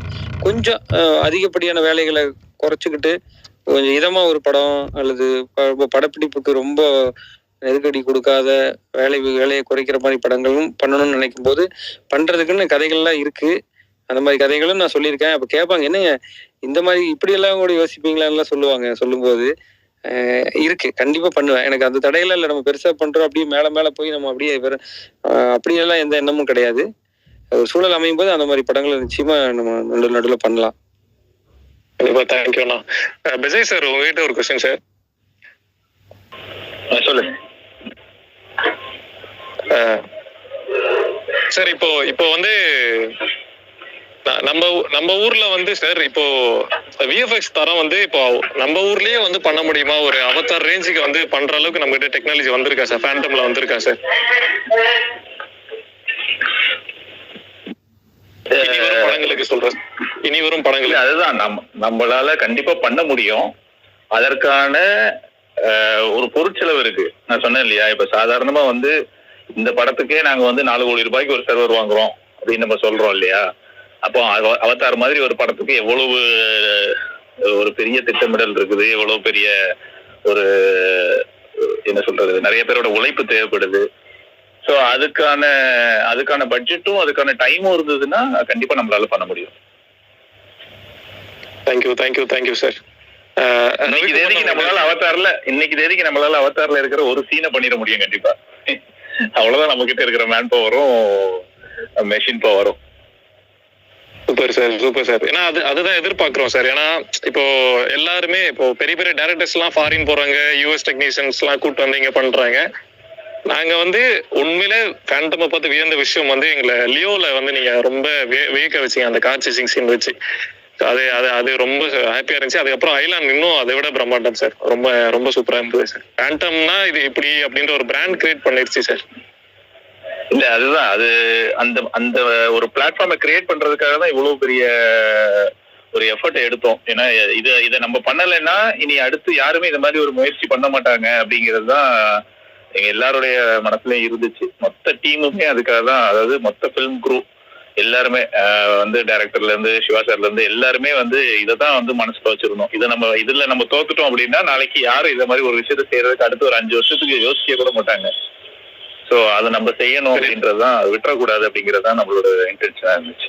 [SPEAKER 1] கொஞ்சம் அதிகப்படியான வேலைகளை குறைச்சிக்கிட்டு கொஞ்சம் இதமாக ஒரு படம் அல்லது படப்பிடிப்புக்கு ரொம்ப நெருக்கடி கொடுக்காத வேலையை குறைக்கிற மாதிரி படங்களும் பண்ணணும்னு நினைக்கும் போது பண்ணுறதுக்குன்னு கதைகள்லாம் இருக்குது. அந்த மாதிரி கதைகளும் நான் சொல்லியிருக்கேன். அப்போ கேட்பாங்க, என்னங்க இந்த மாதிரி இப்படியெல்லாம் கூட யோசிப்பீங்களான்லாம் சொல்லுவாங்க. சொல்லும்போது இருக்கு, கண்டிப்பாக பண்ணுவேன். எனக்கு அந்த தடையெல்லாம் இல்லை. நம்ம பெருசாக பண்ணுறோம் அப்படியே மேலே போய் நம்ம அப்படியே அப்படியெல்லாம் எந்த எண்ணமும் கிடையாது. ஒரு சூழல் அமையும் போது அந்த மாதிரி படங்களை நிச்சயமாக நம்ம நடுவில் பண்ணலாம்.
[SPEAKER 4] கண்டிப்பா, தேங்க்யூண்ணா. விஜய் சார், உங்ககிட்ட ஒரு கொஸ்டின் சார்.
[SPEAKER 3] சொல்லுங்க
[SPEAKER 4] சார். இப்போ வந்து நம்ம ஊர்ல வந்து சார், இப்போ விஎஃப்எக்ஸ் தரம் வந்து இப்போ நம்ம ஊர்லயே வந்து பண்ண முடியுமா? ஒரு அவதார் ரேஞ்சுக்கு வந்து பண்ற அளவுக்கு நம்ம கிட்ட டெக்னாலஜி வந்திருக்கா சார்? ஃபேண்டம்ல வந்திருக்கா சார்? படங்களுக்கு சொல்றேன், இனி வரும் படங்களுக்கு.
[SPEAKER 3] அதுதான் நம்மளால கண்டிப்பா பண்ண முடியும். அதற்கான ஒரு பொருட்செலவு இருக்கு. நான் சொன்னேன் இல்லையா, இப்ப சாதாரணமா வந்து இந்த படத்துக்கே நாங்க வந்து 4 கோடி ரூபாய்க்கு ஒரு சர்வர் வாங்குறோம் அப்படின்னு நம்ம சொல்றோம் இல்லையா. அப்போ அவதார் மாதிரி ஒரு படத்துக்கு எவ்வளவு ஒரு பெரிய திட்டமிடல் இருக்குது, எவ்வளவு பெரிய ஒரு என்ன சொல்றது, நிறைய பேரோட உழைப்பு தேவைப்படுது. ஸோ அதுக்கான பட்ஜெட்டும் அதுக்கான டைமும் இருந்ததுன்னா கண்டிப்பா நம்மளால பண்ண முடியும்.
[SPEAKER 4] Thank you sir.
[SPEAKER 3] இன்னைக்கு தேதிக்கு நம்மளால அவதார்ல இருக்கிற ஒரு சீனை பண்ணிட முடியும் கண்டிப்பா. அவ்வளவுதான் நம்ம கிட்ட இருக்கிற மேன் பவரும் மெஷின் பவரும்.
[SPEAKER 4] Super sir. ஏன்னா அதுதான் எதிர்பார்க்கிறோம் சார். ஏன்னா இப்போ எல்லாருமே இப்போ பெரிய டைரக்டர்ஸ் எல்லாம் ஃபாரின் போறாங்க, யூஎஸ் டெக்னீஷியன்ஸ் எல்லாம் கூப்பிட்டு வந்து இங்க பண்றாங்க. நாங்க வந்து உண்மையில ஃபேண்டமை பார்த்து வியந்த விஷயம் வந்து எங்களை லியோல வந்து நீங்க ரொம்ப வியக்க வச்சீங்க, அந்த கார் சேசிங் சீன் வச்சு. அது ரொம்ப ஹாப்பியா இருந்துச்சு. அதுக்கப்புறம் ஐலாண்ட் இன்னும் அதை விட பிரம்மாண்டம் சார். ரொம்ப சூப்பரா இருந்தது சார். ஃபேண்டம்னா இது இப்படி அப்படின்ற ஒரு பிராண்ட் கிரியேட் பண்ணிருச்சு சார்.
[SPEAKER 3] இல்ல அதுதான், அது அந்த ஒரு பிளாட்ஃபார்மை கிரியேட் பண்றதுக்காக தான் இவ்வளவு பெரிய ஒரு எஃபர்ட் எடுத்தோம். ஏன்னா இதை நம்ம பண்ணலைன்னா இனி அடுத்து யாருமே இந்த மாதிரி ஒரு முயற்சி பண்ண மாட்டாங்க அப்படிங்கிறது தான் எங்க எல்லாருடைய மனசுலயும் இருந்துச்சு. மொத்த டீமுமே அதுக்காக தான், அதாவது மொத்த ஃபிலிம் குரூ எல்லாருமே வந்து டைரக்டர்ல இருந்து சிவா சார்ல இருந்து எல்லாருமே வந்து இதைதான் வந்து மனசுல வச்சிருந்தோம். இதுல நம்ம தோத்துட்டோம் அப்படின்னா நாளைக்கு யாரும் இதை மாதிரி ஒரு விஷயத்த செய்யறதுக்கு அடுத்து ஒரு 5 வருஷத்துக்கு யோசிக்க கூட மாட்டாங்க. ஸோ அதை நம்ம செய்யணும் அப்படின்றதுதான், விட்டுறக்கூடாது அப்படிங்கறதுதான் நம்மளோட இன்டென்ஷனா இருந்துச்சு.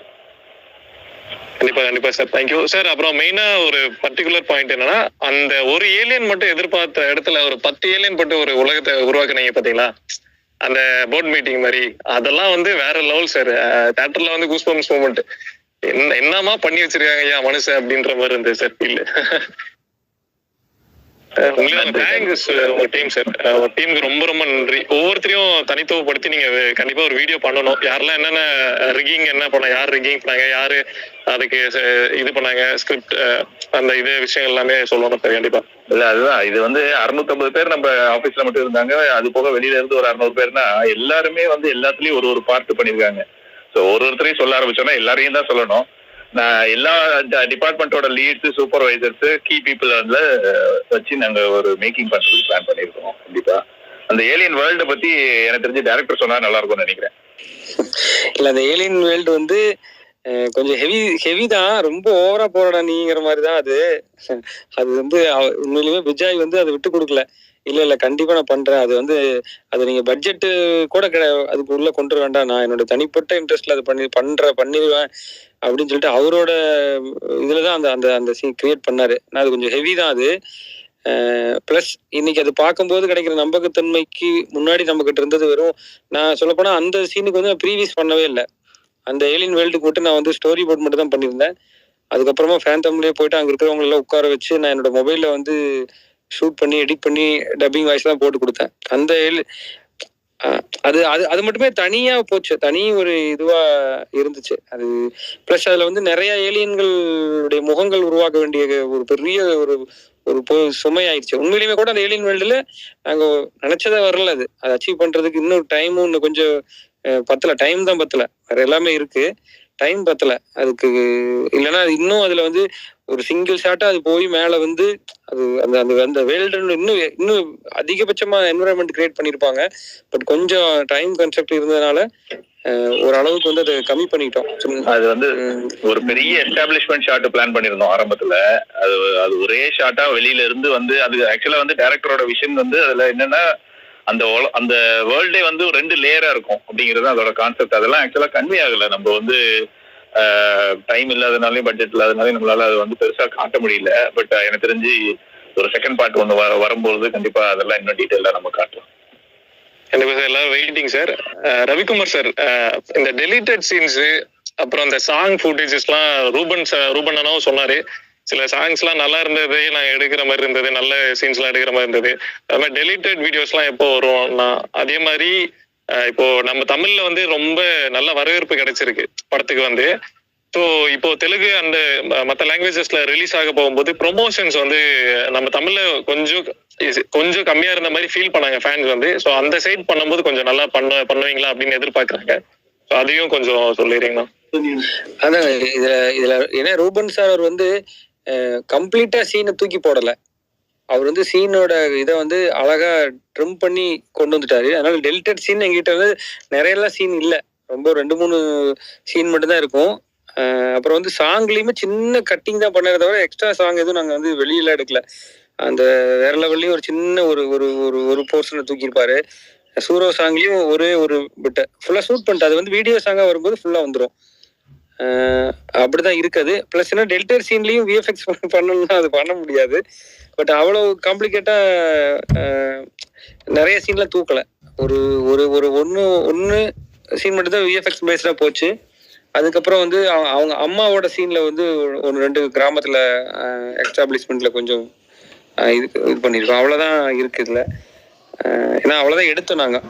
[SPEAKER 4] கண்டிப்பா சார், தேங்க்யூ சார். அப்புறம் மெயினா ஒரு பர்டிகுலர் பாயிண்ட் என்னன்னா, அந்த ஒரு ஏலியன் மட்டும் எதிர்பார்த்த இடத்துல ஒரு 10 ஏலியன் போட்டு ஒரு உலகத்தை உருவாக்குனீங்க பாத்தீங்களா, அந்த போர்ட் மீட்டிங் மாதிரி. அதெல்லாம் வந்து வேற லெவல் சார். தியேட்டர்ல வந்து கூஸ்பம்ஸ் மூமெண்ட். என்னமா பண்ணி வச்சிருக்காங்க ஐயா மனுஷன் அப்படின்ற மாதிரி இருந்தது சார் ஃபீல். உங்க டீம் சார், உங்க டீமுக்கு ரொம்ப நன்றி. ஒவ்வொருத்தரையும் தனித்துவப்படுத்தி நீங்க கண்டிப்பா ஒரு வீடியோ பண்ணணும். யாரெல்லாம் என்னென்ன ரிகிங் என்ன பண்ண, யார் ரிகிங் பண்ணாங்க, யாரு அதுக்கு இது பண்ணாங்க, ஸ்கிரிப்ட், அந்த இது விஷயம் எல்லாமே சொல்லணும் சார் கண்டிப்பா.
[SPEAKER 3] இல்ல அதுதான், இது வந்து 650 பேர் நம்ம ஆபீஸ்ல மட்டும் இருந்தாங்க. அது போக வெளியில இருந்து ஒரு 600 பேர்னா எல்லாருமே வந்து எல்லாத்துலயும் ஒரு பார்ட் பண்ணிருக்காங்க. ஸோ ஒருத்தரையும் சொல்ல ஆரம்பிச்சோம்னா எல்லாரையும் தான் சொல்லணும். நான் எல்லா டிபார்ட்மெண்டோட லீட்ஸ், சூப்பர்வைசர்ஸ், கீ பீப்புள் வந்து வச்சு நாங்க ஒரு மேக்கிங் பண்றதுக்கு பிளான் பண்ணிருக்கோம். கண்டிப்பா அந்த ஏலியன் வேர்ல்ட பத்தி எனக்கு தெரிஞ்சு டைரக்டர் சொன்னா நல்லா இருக்கும்னு நினைக்கிறேன்.
[SPEAKER 1] இல்ல அந்த ஏலியன் வேர்ல்டு வந்து கொஞ்சம் ஹெவி தான், ரொம்ப ஓவரா போறடா நீங்கிற மாதிரி தான் அது வந்து உண்மையிலுமே விஜய் வந்து அதை விட்டு கொடுக்கல. இல்ல கண்டிப்பா நான் பண்றேன். அது வந்து அது நீங்க பட்ஜெட்டு கூட அதுக்கு உள்ள கொண்டு வேண்டாம், நான் என்னோட தனிப்பட்ட இன்ட்ரெஸ்ட்ல அதை பண்ணிடுவேன் அப்படின்னு சொல்லிட்டு அவரோட இதுலதான் அந்த சீன் கிரியேட் பண்ணாரு. நான் அது கொஞ்சம் ஹெவி தான் அது. பிளஸ் இன்னைக்கு அது பார்க்கும்போது கிடைக்கிற நம்பகத்தன்மைக்கு முன்னாடி நம்ம கிட்ட இருந்தது வெறும், நான் சொல்லப்போனா அந்த சீனுக்கு வந்து நான் ப்ரீவியஸ் பண்ணவே இல்லை. அந்த ஏலியன் வேர்ல்டுக்கு மட்டும் நான் வந்து ஸ்டோரி போர்ட் மட்டும் தான் பண்ணியிருந்தேன். அதுக்கப்புறமா ஃபேண்டம்லேயே போயிட்டு அங்கே இருக்கிறவங்க எல்லாம் உட்கார வச்சு நான் என்னோட மொபைல்ல வந்து ஷூட் பண்ணி எடிட் பண்ணி டப்பிங் வாய்ஸ் தான் போட்டு கொடுத்தேன். அந்த அது அது அது மட்டுமே தனியா போச்சு, தனி ஒரு இதுவா இருந்துச்சு அது. பிளஸ் அதுல வந்து நிறைய ஏலியன்களுடைய முகங்கள் உருவாக்க வேண்டிய ஒரு பெரிய ஒரு சுமை ஆயிடுச்சு. உண்மையிலுமே கூட அந்த ஏலியன் வேர்ல்டுல நாங்க நினைச்சதே வரல. அதை அச்சீவ் பண்றதுக்கு இன்னும் டைமும் இன்னும் கொஞ்சம் பத்தல, டைம் தான் பத்தல, வேற எல்லாமே இருக்கு. டைம் பத்தல அதுக்கு. இல்லைன்னா இன்னும் அதுல வந்து ஒரு சிங்கிள் ஷாட்டா அது போய் மேல வந்து அது அந்த அந்த அந்த வேர்ல்டு இன்னும் அதிகபட்சமா என்விரான்மெண்ட் கிரியேட் பண்ணியிருப்பாங்க. பட் கொஞ்சம் டைம் கன்செப்ட் இருந்ததுனால ஓரளவுக்கு வந்து அதை கம்மி பண்ணிட்டோம்.
[SPEAKER 3] அது வந்து ஒரு பெரிய எஸ்டாப்ளிஷ்மெண்ட் ஷாட் பிளான் பண்ணிருந்தோம் ஆரம்பத்துல. அது அது ஒரே ஷாட்டா வெளியில இருந்து வந்து அது ஆக்சுவலா வந்து டைரக்டரோட விஷன் வந்து அதுல என்னன்னா அந்த வேர்ல்டே வந்து 2 லேயரா இருக்கும் அப்படிங்கிறது அதோட கான்செப்ட். அதெல்லாம் ஆக்சுவலா கன்வே ஆகல. நம்ம வந்து டைம் இல்லாதனாலையும் பட்ஜெட் இல்லாதனாலையும் நம்மளால அது வந்து பெருசா காட்ட முடியல. பட் எனக்கு தெரிஞ்சு ஒரு செகண்ட் பார்ட் ஒன்று வரும்போது கண்டிப்பா அதெல்லாம் இன்னும் டீட்டெயிலா நம்ம காட்டலாம்.
[SPEAKER 4] கண்டிப்பா சார், எல்லாரும் வெயிட்டிங் சார். ரவிக்குமார் சார், இந்த டெலிட்டட் சீன்ஸ் அப்புறம் இந்த சாங் ஃபுட்டேஜஸ்லாம் ரூபன் அண்ணாவும் சொன்னாரு. சில சாங்ஸ்லாம் நல்லா இருந்தது, நாங்கள் எடுக்கிற மாதிரி இருந்தது, நல்ல சீன்ஸ்லாம் எடுக்கிற மாதிரி இருந்தது. அது மாதிரி டெலிட்டட் வீடியோஸ்லாம் எப்போ வரும்னா அதே மாதிரி இப்போ நம்ம தமிழ்ல வந்து ரொம்ப நல்ல வரவேற்பு கிடைச்சிருக்கு படத்துக்கு வந்து. ஸோ இப்போ தெலுங்கு அந்த மற்ற லாங்குவேஜஸ்ல ரிலீஸ் ஆக போகும்போது ப்ரொமோஷன்ஸ் வந்து நம்ம தமிழ்ல கொஞ்சம் கம்மியா இருந்த மாதிரி ஃபீல் பண்ணாங்க ஃபேன்ஸ் வந்து. ஸோ அந்த சைட் பண்ணும்போது கொஞ்சம் நல்லா பண்ணுவீங்களா அப்படின்னு எதிர்பார்க்குறாங்க. ஸோ அதையும் கொஞ்சம் சொல்லிடுறீங்களா?
[SPEAKER 1] அதான் இதுல ஏன்னா ரூபன் சார் அவர் வந்து கம்ப்ளீட்டா சீனை தூக்கி போடல. அவர் வந்து சீனோட இதை வந்து அழகா ட்ரிம் பண்ணி கொண்டு வந்துட்டாரு. அதனால டெலிட்டட் சீன் எங்கிட்ட வந்து நிறையலாம் சீன் இல்லை, ரொம்ப 2-3 சீன் மட்டும்தான் இருக்கும். அப்புறம் வந்து சாங்லேயுமே சின்ன கட்டிங் தான் பண்ணதை தவிர எக்ஸ்ட்ரா சாங் எதுவும் நாங்கள் வந்து வெளியில எடுக்கல. அந்த வேற லெவல்லையும் ஒரு சின்ன ஒரு ஒரு ஒரு போர்ஷனை தூக்கியிருப்பாரு. சூரோ சாங்லேயும் ஒரே ஒரு பிட்டை ஃபுல்லாக ஷூட் பண்ணிட்டு அது வந்து வீடியோ சாங்காக வரும்போது ஃபுல்லாக வந்துடும். அப்படிதான் இருக்குது. ப்ளஸ் என்ன டெலிட்டட் சீன்லேயும் விஎஃப்எக்ஸ் பண்ணணும்னா அது பண்ண முடியாது. பட் அவ்வளோ காம்ப்ளிகேட்டாக நிறைய சீன்லாம் தூக்கலை. ஒரு ஒரு ஒரு ஒன்று சீன் மட்டும் தான் விஎஃப்எக்ஸ் பேஸ்டாக போச்சு. அதுக்கப்புறம் வந்து அவங்க அம்மாவோட சீனில் வந்து 1-2 கிராமத்தில் எஸ்டாப்ளிஷ்மெண்ட்டில் கொஞ்சம் இது பண்ணியிருக்கோம். அவ்வளோதான் இருக்குது இதில். ஏன்னா அவ்வளோதான் எடுத்தோம் நாங்கள்.